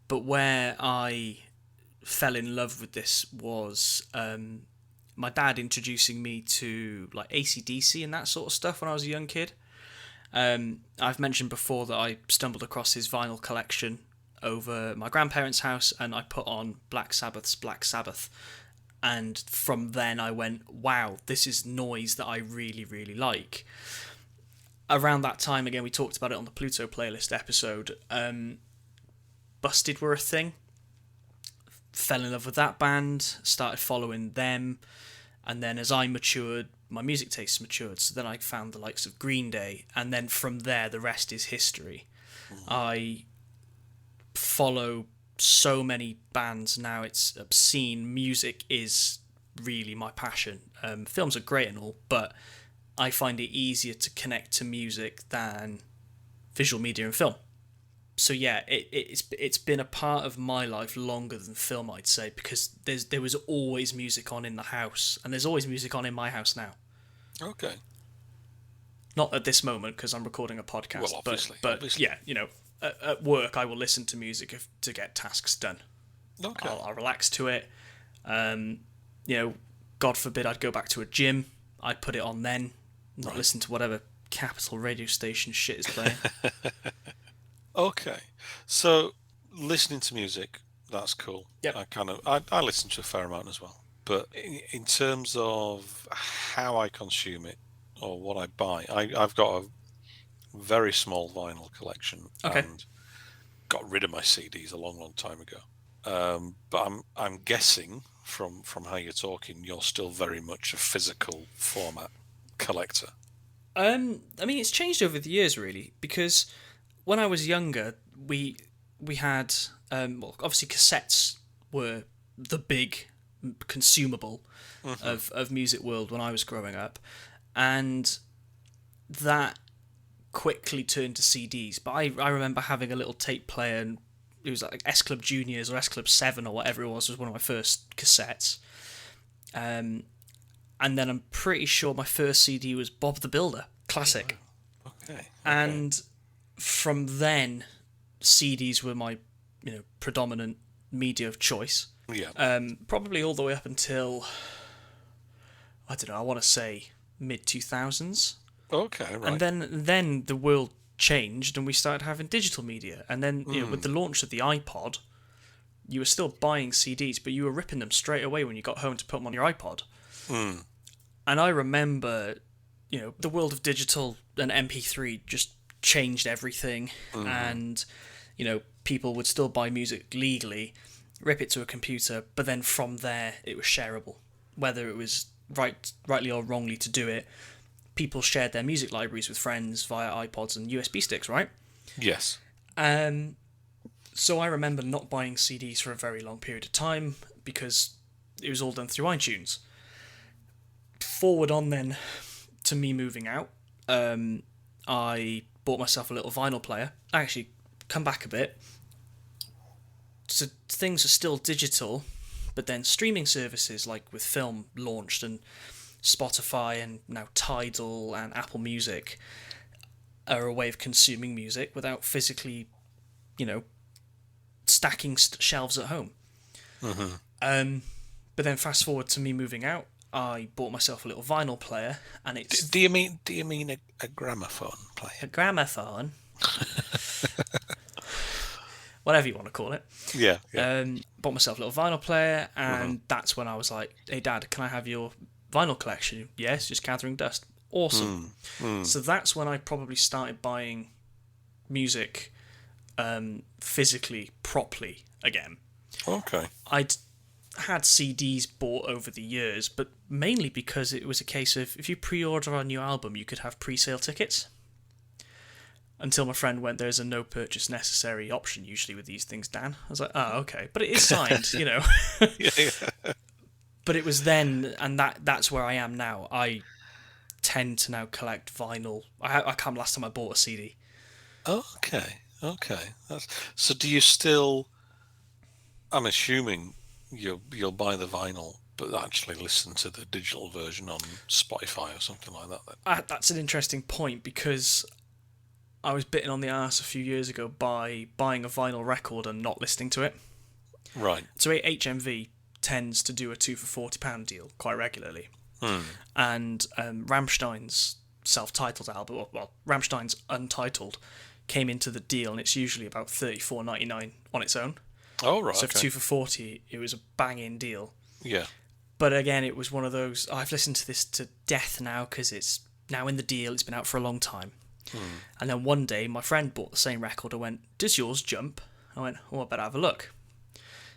But where I fell in love with this was my dad introducing me to like AC/DC and that sort of stuff when I was a young kid. I've mentioned before that I stumbled across his vinyl collection over my grandparents' house, and I put on Black Sabbath's Black Sabbath, and from then I went, wow, this is noise that I really, really like. Around that time, again, we talked about it on the Pluto playlist episode, Busted were a thing. Fell in love with that band, started following them, and then as I matured, my music tastes matured, so then I found the likes of Green Day, and then from there, the rest is history. I follow so many bands now, it's obscene. Music is really my passion. Films are great and all, but I find it easier to connect to music than visual media and film. So yeah, it's been a part of my life longer than film, I'd say, because there was always music on in the house, and there's always music on in my house now. Okay. Not at this moment because I'm recording a podcast. Well, obviously. But yeah, at work I will listen to music to get tasks done. Okay. I'll relax to it. God forbid I'd go back to a gym, I'd put it on then, not listen to whatever capital radio station shit is playing. Okay, so listening to music, that's cool. Yep. I listen to a fair amount as well. But in terms of how I consume it or what I buy, I've got a very small vinyl collection. Okay. And got rid of my CDs a long, long time ago. But I'm guessing from how you're talking, you're still very much a physical format collector. I mean, it's changed over the years, really, because when I was younger, we had obviously cassettes were the big consumable of music world when I was growing up, and that quickly turned to CDs. But I remember having a little tape player, and it was like S Club Juniors or S Club 7 or whatever it was one of my first cassettes. And then I'm pretty sure my first CD was Bob the Builder, classic. Okay. And from then, CDs were my predominant media of choice. Yeah. Probably all the way up until, I don't know, I want to say mid-2000s. Okay, right. And then the world changed and we started having digital media. And then with the launch of the iPod, you were still buying CDs, but you were ripping them straight away when you got home to put them on your iPod. And I remember, the world of digital and MP3 just changed everything. And, people would still buy music legally. rip it to a computer, but then from there it was shareable. Whether it was rightly or wrongly to do it, people shared their music libraries with friends via iPods and USB sticks, right? Yes. So I remember not buying CDs for a very long period of time because it was all done through iTunes. Forward on then to me moving out, I bought myself a little vinyl player. Actually, come back a bit. So things are still digital, but then streaming services like with film launched, and Spotify and now Tidal and Apple Music are a way of consuming music without physically, stacking shelves at home. Mm-hmm. But then fast forward to me moving out, I bought myself a little vinyl player, and it's... Do you mean a gramophone player? A gramophone? Whatever you want to call it. Yeah. Bought myself a little vinyl player, and that's when I was like, hey Dad, can I have your vinyl collection? Yes, just gathering dust. Awesome. So that's when I probably started buying music physically, properly again. Okay. I'd had CDs bought over the years, but mainly because it was a case of if you pre-order a new album, you could have pre-sale tickets. Until my friend went, there's a no purchase necessary option usually with these things, Dan. I was like, oh, okay. But it is signed, Yeah. But it was then, and that's where I am now. I tend to now collect vinyl. I can't remember last time I bought a CD. Okay. So do you still... I'm assuming you'll buy the vinyl, but actually listen to the digital version on Spotify or something like that then? That's an interesting point, because I was bitten on the arse a few years ago by buying a vinyl record and not listening to it. Right. So HMV tends to do a 2 for £40 deal quite regularly. And Rammstein's self-titled album, well, Rammstein's Untitled, came into the deal, and it's usually about $34.99 on its own. Oh, right. So for 2 for 40, it was a banging deal. Yeah. But again, it was one of those, I've listened to this to death now because it's now in the deal, it's been out for a long time. And then one day, my friend bought the same record and went, does yours jump? I went, I better have a look.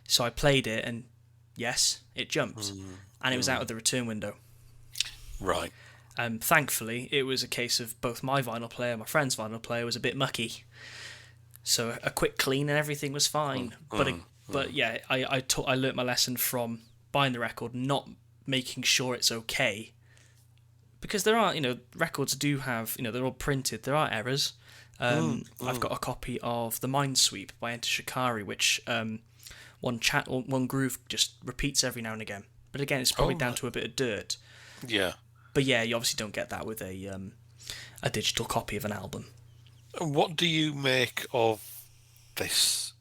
So I played it, and yes, it jumped. And it was out of the return window. Right. Thankfully, it was a case of both my vinyl player and my friend's vinyl player was a bit mucky. So a quick clean and everything was fine. But yeah, I learnt my lesson from buying the record, not making sure it's okay. Because there are, records do have, they're all printed, there are errors. I've got a copy of The Minesweep by Enter Shikari, which one groove just repeats every now and again. But again, it's probably down to a bit of dirt. Yeah. But yeah, you obviously don't get that with a digital copy of an album. What do you make of this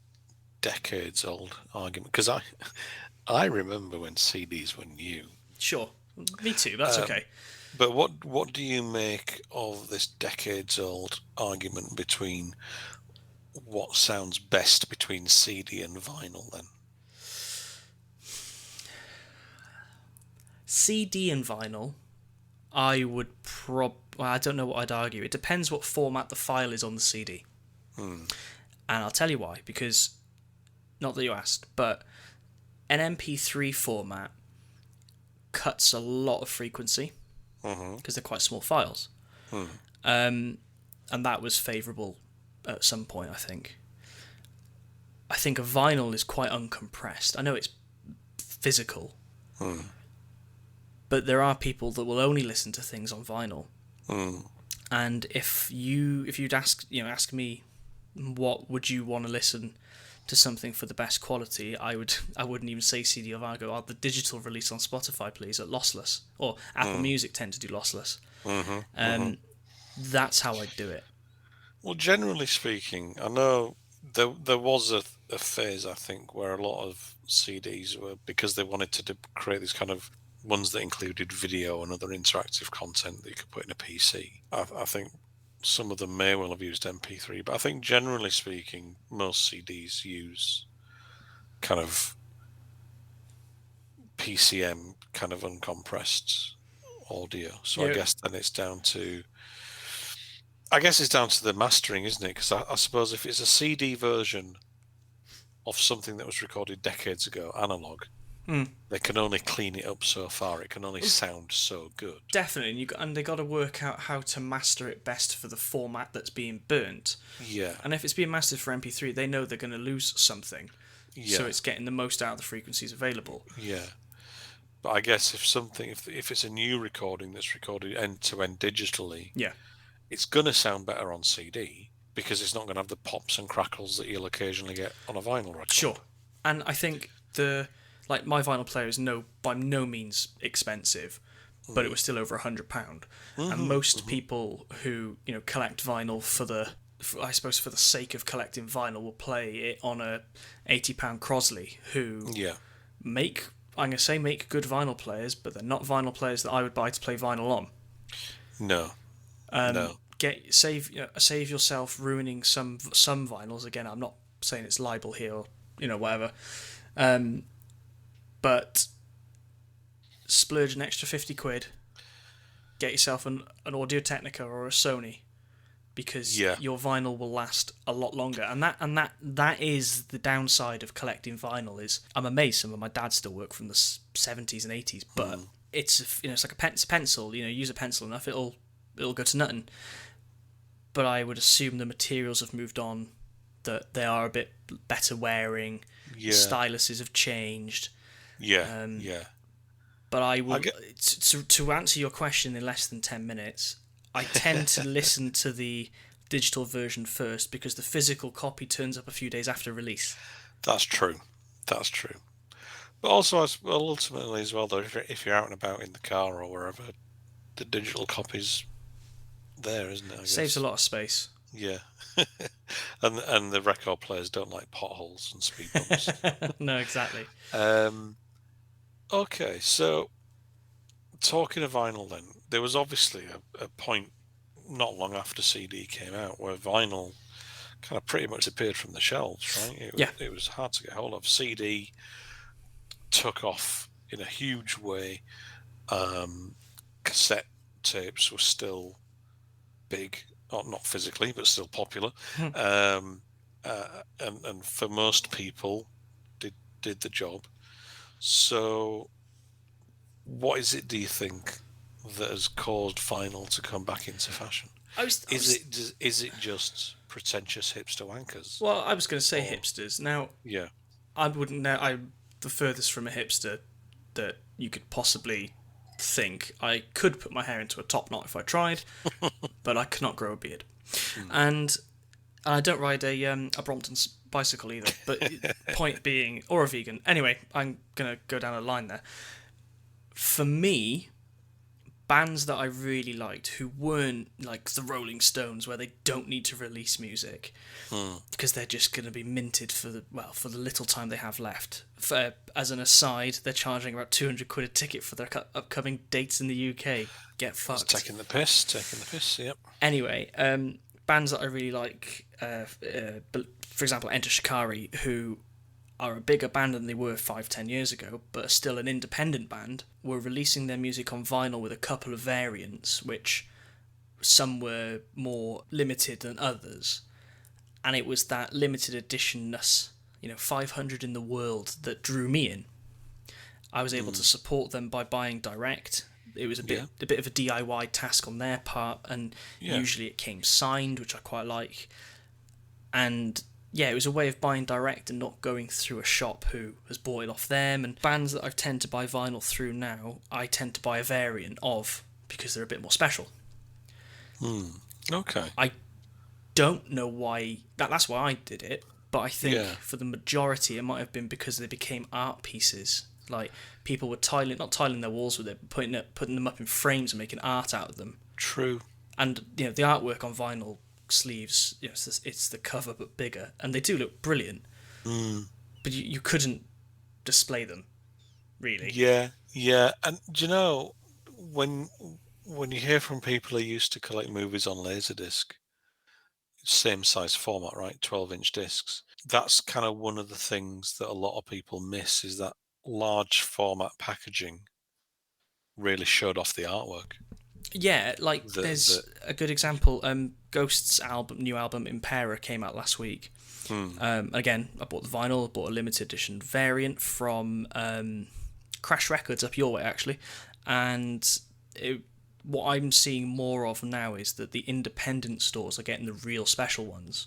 decades-old argument? Because I remember when CDs were new. Sure, me too. That's okay. But what do you make of this decades-old argument between what sounds best between CD and vinyl then? CD and vinyl, I would I don't know what I'd argue. It depends what format the file is on the CD. And I'll tell you why, because, not that you asked, but an MP3 format cuts a lot of frequency because they're quite small files. And that was favourable at some point, I think. I think a vinyl is quite uncompressed. I know it's physical, but there are people that will only listen to things on vinyl. And if you'd ask me, what would you want to listen to something for the best quality, I wouldn't even say CD or vinyl. Go, the digital release on Spotify, please, at lossless, or Apple Music tend to do lossless. That's how I'd do it. Well, generally speaking, I know there was a phase, I think, where a lot of CDs were, because they wanted to create these kind of ones that included video and other interactive content that you could put in a PC. I think some of them may well have used MP3, but I think generally speaking, most CDs use kind of PCM, kind of uncompressed audio. So I guess then it's down to... the mastering, isn't it? Because I suppose if it's a CD version of something that was recorded decades ago, analog. Mm. They can only clean it up so far. It can only sound so good. Definitely, and they got to work out how to master it best for the format that's being burnt. Yeah. And if it's being mastered for MP3, they know they're going to lose something. Yeah. So it's getting the most out of the frequencies available. Yeah. But I guess if it's a new recording that's recorded end to end digitally, yeah, it's going to sound better on CD because it's not going to have the pops and crackles that you'll occasionally get on a vinyl record. Sure. And I think my vinyl player is by no means expensive, but it was still over £100. And most people who collect vinyl for the sake of collecting vinyl will play it on a £80 Crosley, who make good vinyl players, but they're not vinyl players that I would buy to play vinyl on. No. No. Save yourself ruining some vinyls. Again, I'm not saying it's libel here or whatever, but splurge an extra £50, get yourself an Audio Technica or a Sony, because your vinyl will last a lot longer. And that is the downside of collecting vinyl. Is I'm amazed some of my dad still work from the 70s and 80s, but it's it's like a pencil. Use a pencil enough, it'll go to nothing. But I would assume the materials have moved on, that they are a bit better wearing. The styluses have changed. But I will to answer your question in less than 10 minutes. I tend to listen to the digital version first because the physical copy turns up a few days after release. That's true. But also, ultimately as well, though, if you're out and about in the car or wherever, the digital copy's there, isn't it? I guess. Saves a lot of space. Yeah. and the record players don't like potholes and speed bumps. No, exactly. Okay, so talking of vinyl then, there was obviously a point not long after CD came out where vinyl kind of pretty much appeared from the shelves, right? It was hard to get hold of. CD took off in a huge way. Cassette tapes were still big, not physically, but still popular. And for most people, did the job. So, what is it, do you think, that has caused vinyl to come back into fashion? Is it just pretentious hipster wankers? Well, I was going to say hipsters. Now, I wouldn't know. I'm the furthest from a hipster that you could possibly think. I could put my hair into a top knot if I tried, but I cannot grow a beard. And I don't ride a Brompton bicycle either. But point being, or a vegan. Anyway, I'm going to go down a line there. For me, bands that I really liked who weren't like the Rolling Stones, where they don't need to release music because they're just going to be minted for the little time they have left. As an aside, they're charging about £200 a ticket for their upcoming dates in the UK. Get fucked. Taking the piss. Yep. Anyway, bands that I really like, for example, Enter Shikari, who are a bigger band than they were 5-10 years ago, but are still an independent band, were releasing their music on vinyl with a couple of variants, which some were more limited than others. And it was that limited editionness, 500 in the world, that drew me in. I was able to support them by buying direct. It was a bit of a DIY task on their part, and usually it came signed, which I quite like. And it was a way of buying direct and not going through a shop who has bought it off them. And bands that I tend to buy vinyl through now, I tend to buy a variant of, because they're a bit more special. Okay. I don't know why, that's why I did it, but I think for the majority it might have been because they became art pieces. Like, people were not tiling their walls with it, but putting them up in frames and making art out of them. True. And, the artwork on vinyl sleeves, it's the cover but bigger, and they do look brilliant, but you couldn't display them, really. And do you know, when you hear from people who used to collect movies on Laserdisc, same size format, right, 12-inch discs, that's kind of one of the things that a lot of people miss, is that large format packaging really showed off the artwork. Yeah, like there's a good example. Ghost's new album Impera came out last week. Again, I bought the vinyl, I bought a limited edition variant from Crash Records up your way actually, and what I'm seeing more of now is that the independent stores are getting the real special ones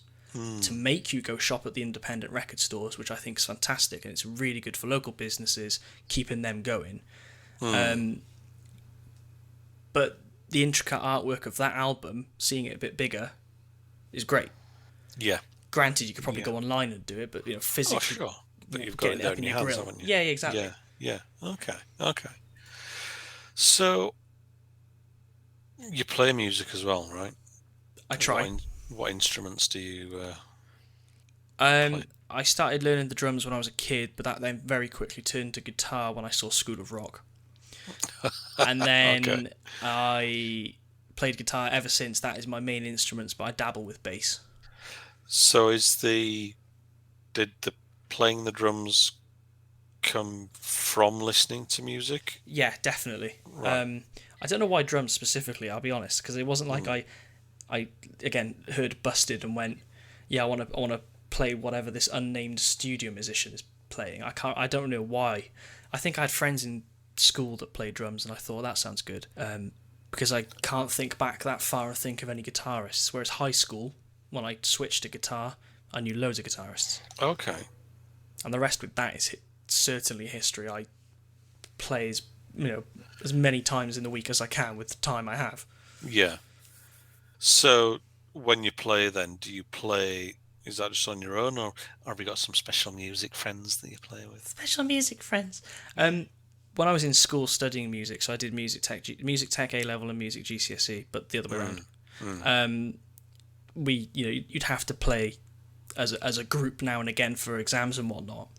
to make you go shop at the independent record stores, which I think is fantastic, and it's really good for local businesses, keeping them going. But the intricate artwork of that album, seeing it a bit bigger, is great. Yeah. Granted, you could probably go online and do it, but physically, sure. But you've got it there in your hands, haven't you? Yeah, exactly. Yeah. Okay. So you play music as well, right? I try. What instruments do you play? I started learning the drums when I was a kid, but that then very quickly turned to guitar when I saw School of Rock. And then I played guitar ever since. That is my main instruments, but I dabble with bass. So did the playing the drums come from listening to music? Yeah, definitely. Right. I don't know why drums specifically, I'll be honest, because it wasn't like I again heard Busted and went, yeah, I want to play whatever this unnamed studio musician is playing. I don't know why. I think I had friends in school that played drums, and I thought that sounds good. Because I can't think back that far and think of any guitarists. Whereas high school, when I switched to guitar, I knew loads of guitarists. Okay. And the rest with that is certainly history. I play as many times in the week as I can with the time I have. Yeah. So when you play then, do you play, is that just on your own, or have you got some special music friends that you play with? Special music friends. When I was in school studying music, so I did music tech A level and music GCSE, but the other way around. You'd have to play as a group now and again for exams and whatnot.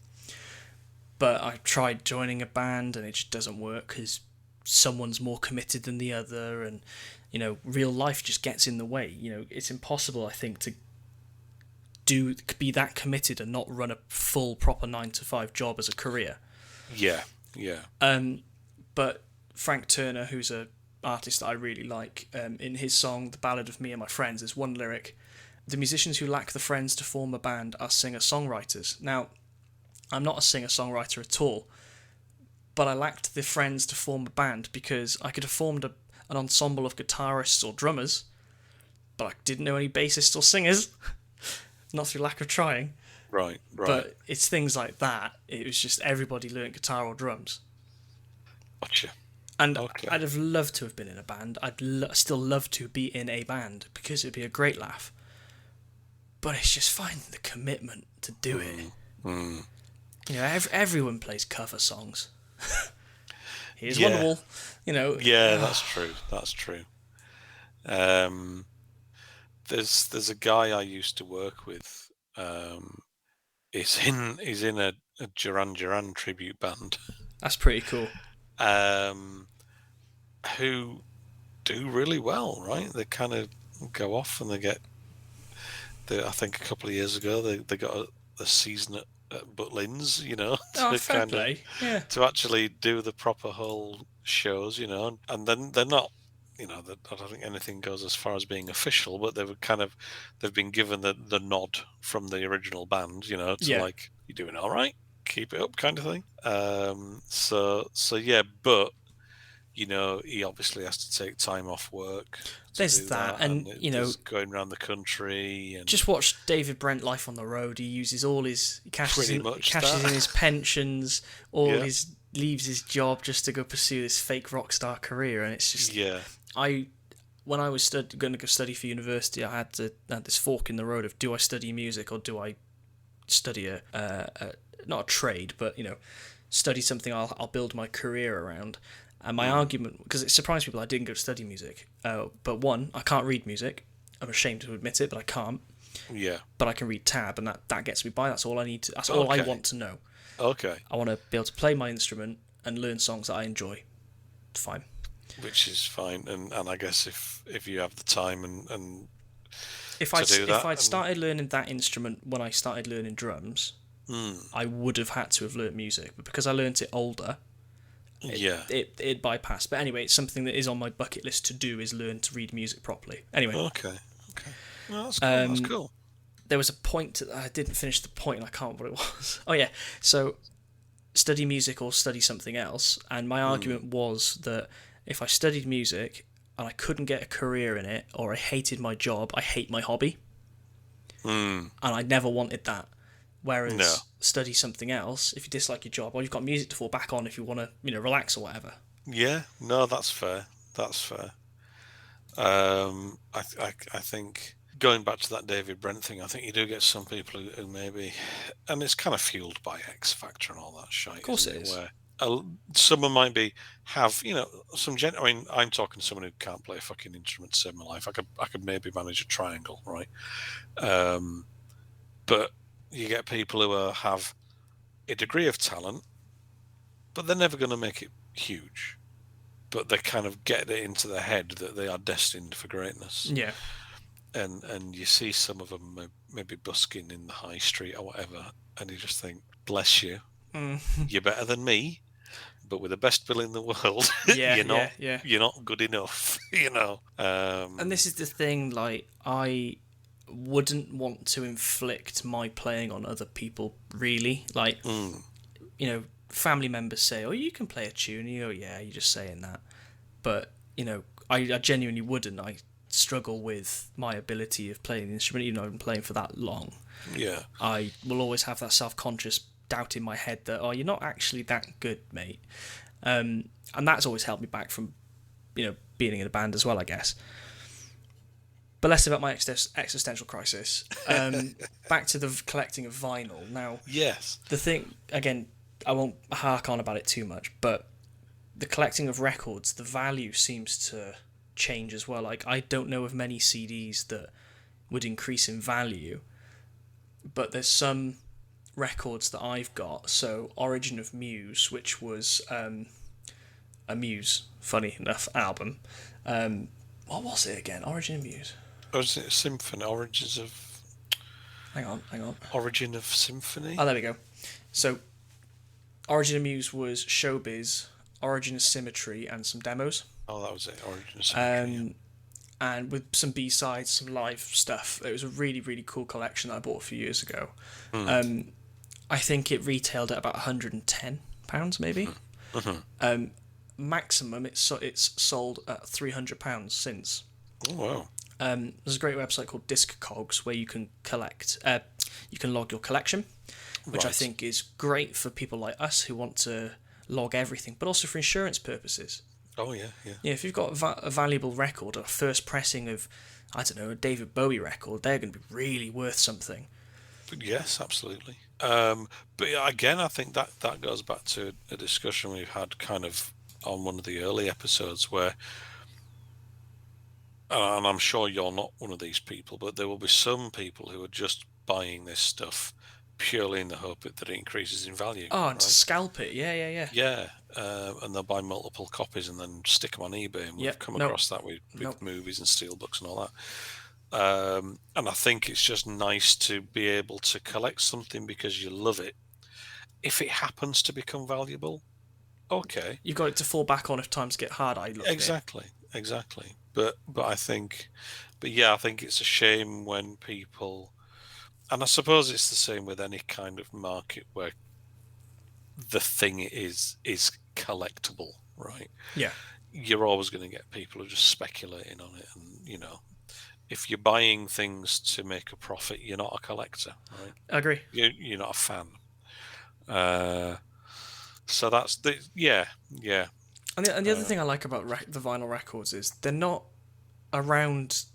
But I tried joining a band and it just doesn't work because someone's more committed than the other, and real life just gets in the way. It's impossible, I think, to be that committed and not run a full proper 9-to-5 job as a career. Yeah. But Frank Turner, who's a artist that I really like, in his song The Ballad of Me and My Friends, there's one lyric: the musicians who lack the friends to form a band are singer-songwriters. Now, I'm not a singer-songwriter at all, but I lacked the friends to form a band because I could have formed an ensemble of guitarists or drummers, but I didn't know any bassists or singers, not through lack of trying. Right. But it's things like that. It was just everybody learnt guitar or drums. Gotcha. And I'd have loved to have been in a band. I'd still love to be in a band because it'd be a great laugh. But it's just finding the commitment to do it. Everyone plays cover songs. Here's Wonderwall. Yeah, that's true. There's a guy I used to work with. He's in a Duran Duran tribute band. That's pretty cool. Who do really well, right? They kind of go off and they get. I think a couple of years ago they got a season at Butlins, Fair play. Yeah. To actually do the proper whole shows, and then they're not. I don't think anything goes as far as being official, but they've been given the nod from the original band, like, you're doing all right, keep it up, kind of thing. So yeah, but he obviously has to take time off work. There's that, and going around the country. And just watch David Brent Life on the Road. He uses all his cashes in his pensions, leaves his job just to go pursue this fake rock star career, and it's just when I was going to go study for university, I had this fork in the road of, do I study music or do I study not a trade, but study something I'll build my career around. And my argument, because it surprised people I didn't go to study music, but one, I can't read music. I'm ashamed to admit it, but I can't. Yeah. But I can read tab, and that gets me by. That's all I need to. That's all I want to know. Okay. I want to be able to play my instrument and learn songs that I enjoy. It's fine. Which is fine, and I guess if you have the time and if I'd started learning that instrument when I started learning drums, I would have had to have learnt music. But because I learnt it older, It bypassed. But anyway, it's something that is on my bucket list to do, is learn to read music properly. Anyway. Okay. Well, that's cool. That's cool. There was a point, I didn't finish the point, and I can't remember what it was. Oh yeah, so study music or study something else, and my argument was that if I studied music and I couldn't get a career in it, or I hated my job, I hate my hobby. And I never wanted that. Whereas study something else, if you dislike your job, well, you've got music to fall back on if you want to, relax or whatever. Yeah, no, that's fair. That's fair. I think going back to that David Brent thing, I think you do get some people who maybe, and it's kind of fueled by X Factor and all that shit. Of course it is. Where someone might have some I mean, I'm talking to someone who can't play a fucking instrument to save my life. I could maybe manage a triangle, right? But you get people who have a degree of talent, but they're never going to make it huge. But they kind of get it into their head that they are destined for greatness. Yeah. And you see some of them maybe busking in the high street or whatever, and you just think, bless you, you're better than me, but with the best bill in the world, you're not good enough, And this is the thing, like, I wouldn't want to inflict my playing on other people, really. Like, family members say, oh, you can play a tune, and you go, yeah, you're just saying that. But, I genuinely wouldn't. I struggle with my ability of playing the instrument, even though I've been playing for that long. Yeah. I will always have that self-conscious doubt in my head that, oh, you're not actually that good, mate. And that's always held me back from, being in a band as well, I guess. But less about my existential crisis. Back to the collecting of vinyl. Now, yes. The thing, again, I won't hark on about it too much, but the collecting of records, the value seems to change as well. Like, I don't know of many CDs that would increase in value, but there's some records that I've got. So Origin of Muse, which was a Muse, funny enough, album. What was it again? Origin of Muse. Or is it a symphony? Origins of... Hang on. Origin of Symphony? Oh, there we go. So Origin of Muse was Showbiz, Origin of Symmetry, and some demos. Oh, that was it. Origin of Symmetry. And with some B-sides, some live stuff. It was a really, really cool collection that I bought a few years ago. I think it retailed at about £110, maybe. Maximum, it's sold at £300 since. Oh, wow. There's a great website called Discogs where you can collect, you can log your collection, which I think is great for people like us who want to log everything, but also for insurance purposes. Oh, yeah. Yeah, if you've got a valuable record, a first pressing of, I don't know, a David Bowie record, they're going to be really worth something. But yes, absolutely. But again, I think that goes back to a discussion we've had kind of on one of the early episodes where, and I'm sure you're not one of these people, but there will be some people who are just buying this stuff purely in the hope that it increases in value. Oh, and to scalp it, yeah. Yeah, and they'll buy multiple copies and then stick them on eBay, and we've come across that with movies and steelbooks and all that. And I think it's just nice to be able to collect something because you love it. If it happens to become valuable, okay. You've got it to fall back on if times get hard. Exactly. But I think it's a shame when people, and I suppose it's the same with any kind of market where the thing is collectible, right? Yeah. You're always going to get people who are just speculating on it, and if you're buying things to make a profit, you're not a collector, right? I agree. You're not a fan. So that's yeah. And the other thing I like about the vinyl records is they're not around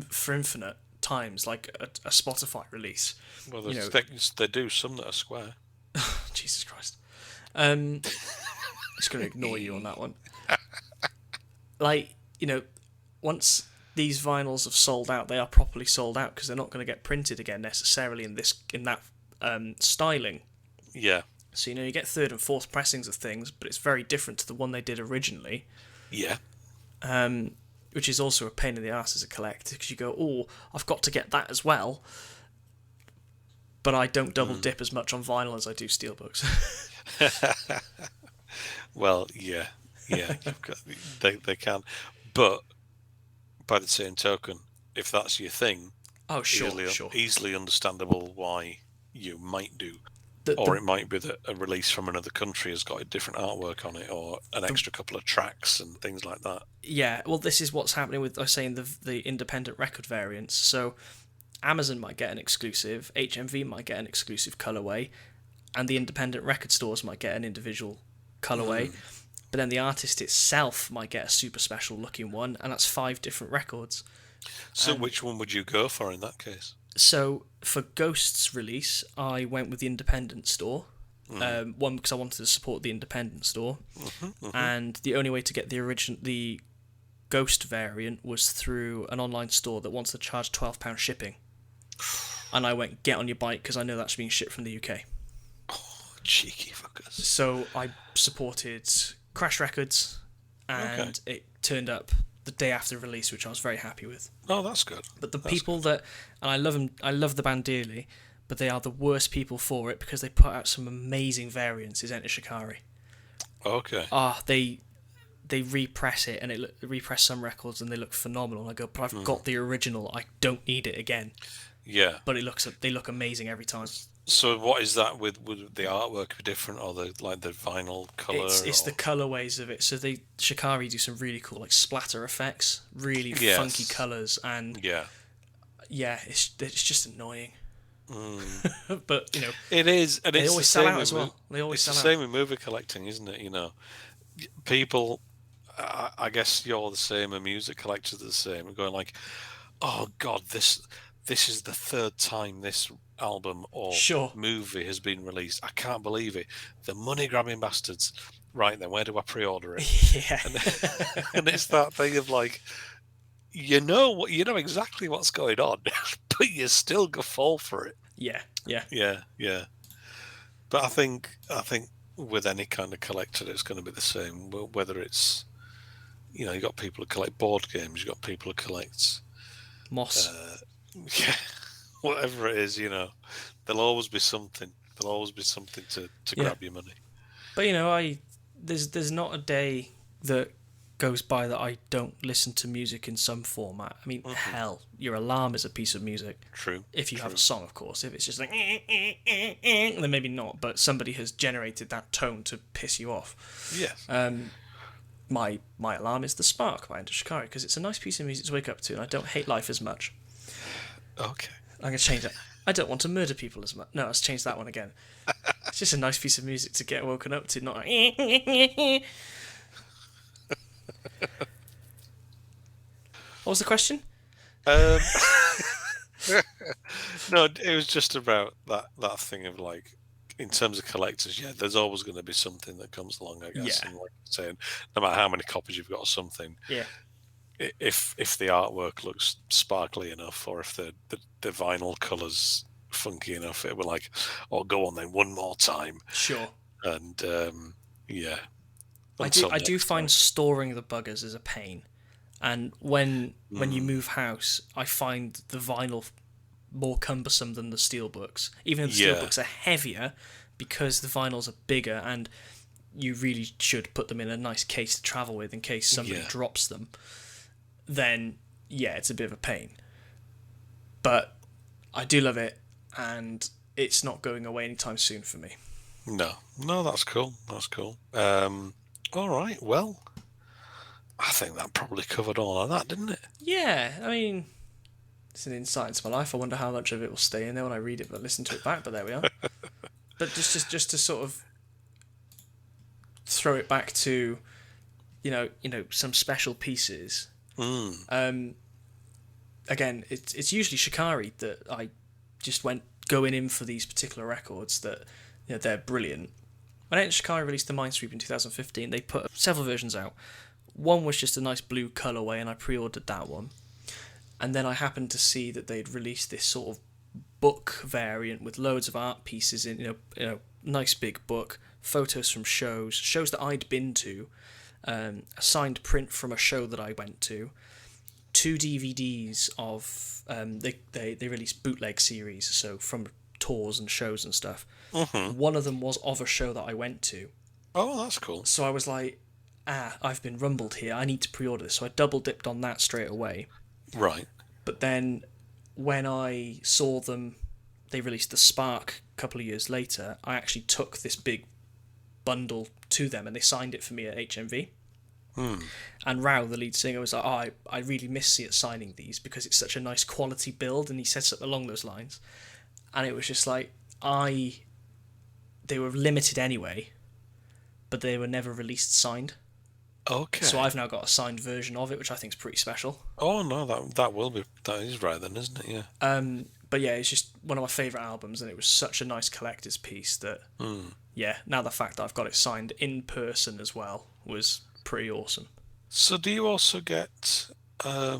for infinite times like a Spotify release. Well, they do some that are square. Jesus Christ. I'm just going to ignore you on that one. Like, once these vinyls have sold out, they are properly sold out because they're not going to get printed again necessarily in that styling. Yeah. So, you get third and fourth pressings of things, but it's very different to the one they did originally. Yeah. Which is also a pain in the arse as a collector, because you go, oh, I've got to get that as well. But I don't double dip as much on vinyl as I do steelbooks. Well, yeah, you've got they can, but by the same token, if that's your thing, Oh, sure, sure. easily understandable why you might do. Or The it might be that a release from another country has got a different artwork on it, or an the extra couple of tracks and things like that. Yeah, well, this is what's happening with I was saying the independent record variants. So Amazon might get an exclusive, HMV might get an exclusive colorway, and the independent record stores might get an individual colorway. But then the artist itself might get a super special looking one, and that's 5 different records. So which one would you go for in that case? So for Ghost's release, I went with the independent store. One, because I wanted to support the independent store, and the only way to get the Ghost variant was through an online store that wants to charge £12 shipping. And I went, get on your bike, because I know that's being shipped from the UK. Oh, cheeky fuckers. So I supported Crash Records, and it turned up the day after release, which I was very happy with. Oh, that's good. But and I love them, I love the band dearly, but they are the worst people for it because they put out some amazing variants, is Enter Shikari. Okay. They repress it, and repress some records, and they look phenomenal. And I go, but I've got the original. I don't need it again. Yeah. But they look amazing every time. So what is that with the artwork be different, or the vinyl color? It's the colorways of it. So Shikari do some really cool splatter effects, really funky colors, and it's just annoying. But it is, and they it's always the sell same out as well. It's the same with movie collecting, isn't it? People. I guess you're the same, and music collectors are the same, and going like, oh god, this is the 3rd time this album or movie has been released. I can't believe it. The money grabbing bastards. Right then, where do I pre-order it? Yeah. And it's that thing of like, you know exactly what's going on, but you still go fall for it. Yeah. But I think with any kind of collector, it's going to be the same. Whether it's, you got people who collect board games, you got people who collect moss. Whatever it is, there'll always be something. There'll always be something to grab your money. But there's not a day that goes by that I don't listen to music in some format. I mean, hell, your alarm is a piece of music. True. If you have a song, of course. If it's just like, then maybe not. But somebody has generated that tone to piss you off. Yes. My alarm is The Spark by Enter Shikari, because it's a nice piece of music to wake up to, and I don't hate life as much. Okay. I'm going to change that. I don't want to murder people as much. No, let's change that one again. It's just a nice piece of music to get woken up to, not like... What was the question? No, it was just about that thing of like, in terms of collectors, there's always going to be something that comes along, I guess. Yeah. And like saying, no matter how many copies you've got of something, if the artwork looks sparkly enough, or if the vinyl colours funky enough, it will like, oh, go on then, one more time. Sure. And I do find storing the buggers is a pain, and when you move house, I find the vinyl more cumbersome than the steelbooks. Even though the steelbooks are heavier, because the vinyls are bigger, and you really should put them in a nice case to travel with in case somebody drops them. Then it's a bit of a pain. But I do love it, and it's not going away anytime soon for me. No, that's cool. That's cool. All right, well, I think that probably covered all of that, didn't it? Yeah, I mean, it's an insight into my life. I wonder how much of it will stay in there when I read it, but listen to it back. But there we are. But just to sort of throw it back to, some special pieces. Again, it's usually Shikari that I just went going in for these particular records that they're brilliant. When Shikari released the Minesweep in 2015, they put several versions out. One was just a nice blue colourway, and I pre-ordered that one. And then I happened to see that they'd released this sort of book variant with loads of art pieces in, nice big book, photos from shows that I'd been to, a signed print from a show that I went to, 2 DVDs of they released bootleg series, so from tours and shows and stuff. One of them was of a show that I went to. Oh, that's cool. So I was like, I've been rumbled here. I need to pre-order this. So I double dipped on that straight away. Right. But then when I saw them, they released the Spark a couple of years later. I actually took this big bundle to them and they signed it for me at HMV. And Rao, the lead singer, was like, I really miss it signing these because it's such a nice quality build, and he said something along those lines. And it was just like, they were limited anyway, but they were never released signed. Okay. So I've now got a signed version of it, which I think is pretty special. Oh no, that is right then, isn't it? Yeah. But yeah, it's just one of my favourite albums, and it was such a nice collector's piece that, yeah, now the fact that I've got it signed in person as well was pretty awesome. So do you also get, I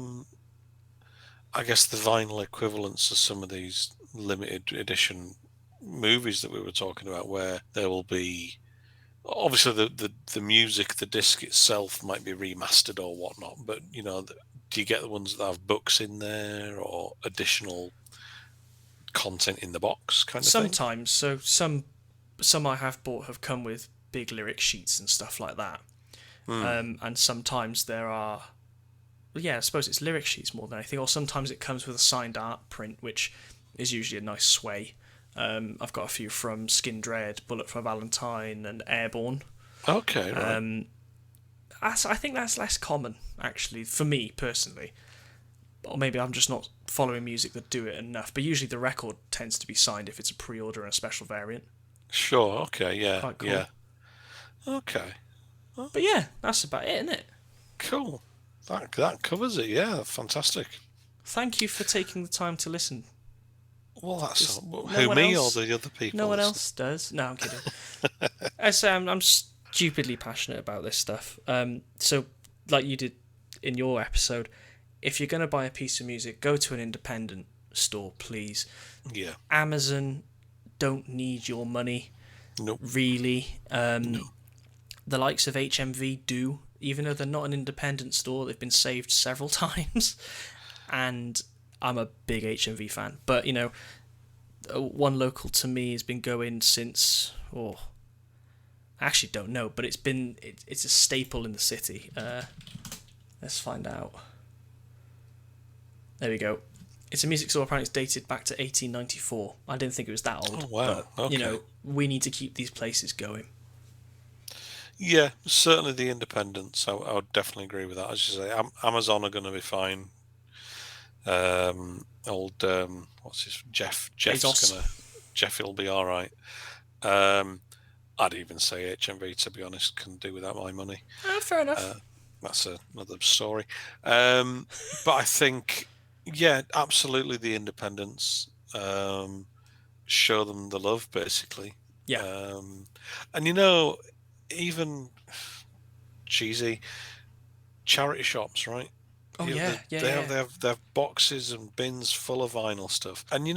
guess, the vinyl equivalents of some of these limited edition movies that we were talking about, where there will be, obviously the music, the disc itself might be remastered or whatnot, but do you get the ones that have books in there or additional content in the box kind of thing? Sometimes, so some I have bought have come with big lyric sheets and stuff like that. And sometimes there are, I suppose it's lyric sheets more than anything, or sometimes it comes with a signed art print, which is usually a nice sway. I've got a few from Skin Dread, Bullet for Valentine, and Airborne. Okay, right. I think that's less common, actually, for me personally. Or maybe I'm just not following music that do it enough. But usually the record tends to be signed if it's a pre-order and a special variant. Sure. Okay. Yeah. Quite cool. Yeah. Okay. But yeah, that's about it, isn't it? Cool. That covers it. Yeah. Fantastic. Thank you for taking the time to listen. Well, that's who, me or the other people? No one else does. No, I'm kidding. I say I'm stupidly passionate about this stuff. So, like you did in your episode, if you're going to buy a piece of music, go to an independent store, please. Yeah. Amazon don't need your money. Nope. Really. No. The likes of HMV do, even though they're not an independent store, they've been saved several times. And I'm a big HMV fan. But, one local to me has been going since, I actually don't know, but it's a staple in the city. Let's find out. There we go. It's a music store, apparently it's dated back to 1894. I didn't think it was that old. Oh, wow. But, okay. We need to keep these places going. Yeah, certainly the independents. I would definitely agree with that. As you say, Amazon are going to be fine. What's his Jeff? Jeff will be all right. I'd even say HMV, to be honest, can do without my money. Fair enough. That's another story. But I think, yeah, absolutely the independents. Show them the love, basically. Yeah. And even cheesy charity shops, right? Oh yeah, they have boxes and bins full of vinyl stuff. And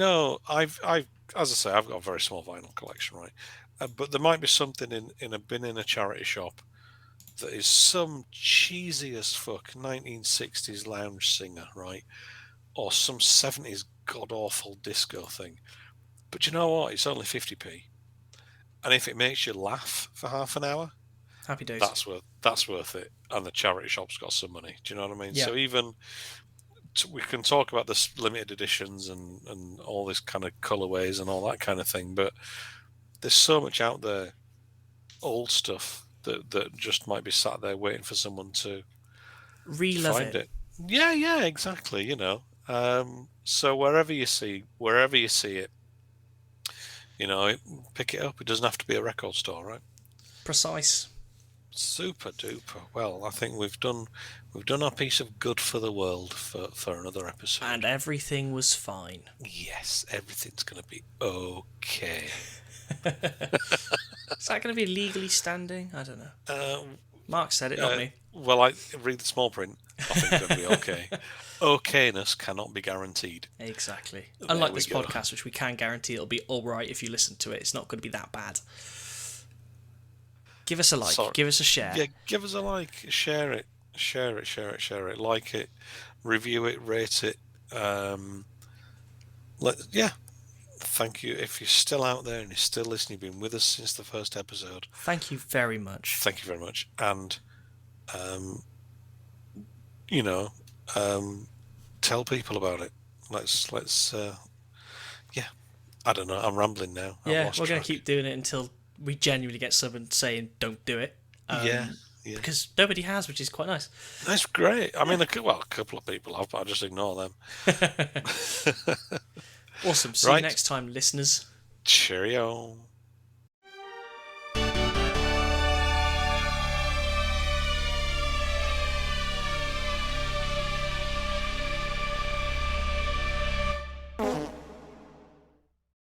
I've as I say, I've got a very small vinyl collection, right? But there might be something in a bin in a charity shop that is some cheesy as fuck 1960s lounge singer, right? Or some 70s god awful disco thing. But you know what? It's only 50p. And if it makes you laugh for half an hour, happy days. That's worth it. And the charity shop's got some money. Do you know what I mean? Yeah. So even we can talk about this limited editions and all this kind of colorways and all that kind of thing, but there's so much out there, old stuff that just might be sat there waiting for someone to find it. Yeah, exactly. So wherever you see it, pick it up. It doesn't have to be a record store, right? Precise. Super duper. Well, I think we've done our piece of good for the world for another episode. And everything was fine. Yes, everything's going to be okay. Is that going to be legally standing? I don't know. Mark said it, not me. Well, I read the small print. I think it's going to be okay. Okayness cannot be guaranteed. Exactly. Unlike this podcast, which we can guarantee it'll be all right if you listen to it. It's not going to be that bad. Give us a like. Sorry. Give us a share. Yeah, give us a like. Share it. Like it. Review it. Rate it. Thank you. If you're still out there and you're still listening, you've been with us since the first episode. Thank you very much. Thank you very much. And, tell people about it. Let's. Yeah. I don't know. I'm rambling now. Yeah, we're going to keep doing it until we genuinely get someone saying don't do it. Yeah. Because nobody has, which is quite nice. That's great. I mean, a couple of people have, but I just ignore them. Awesome. See you next time, listeners. Cheerio.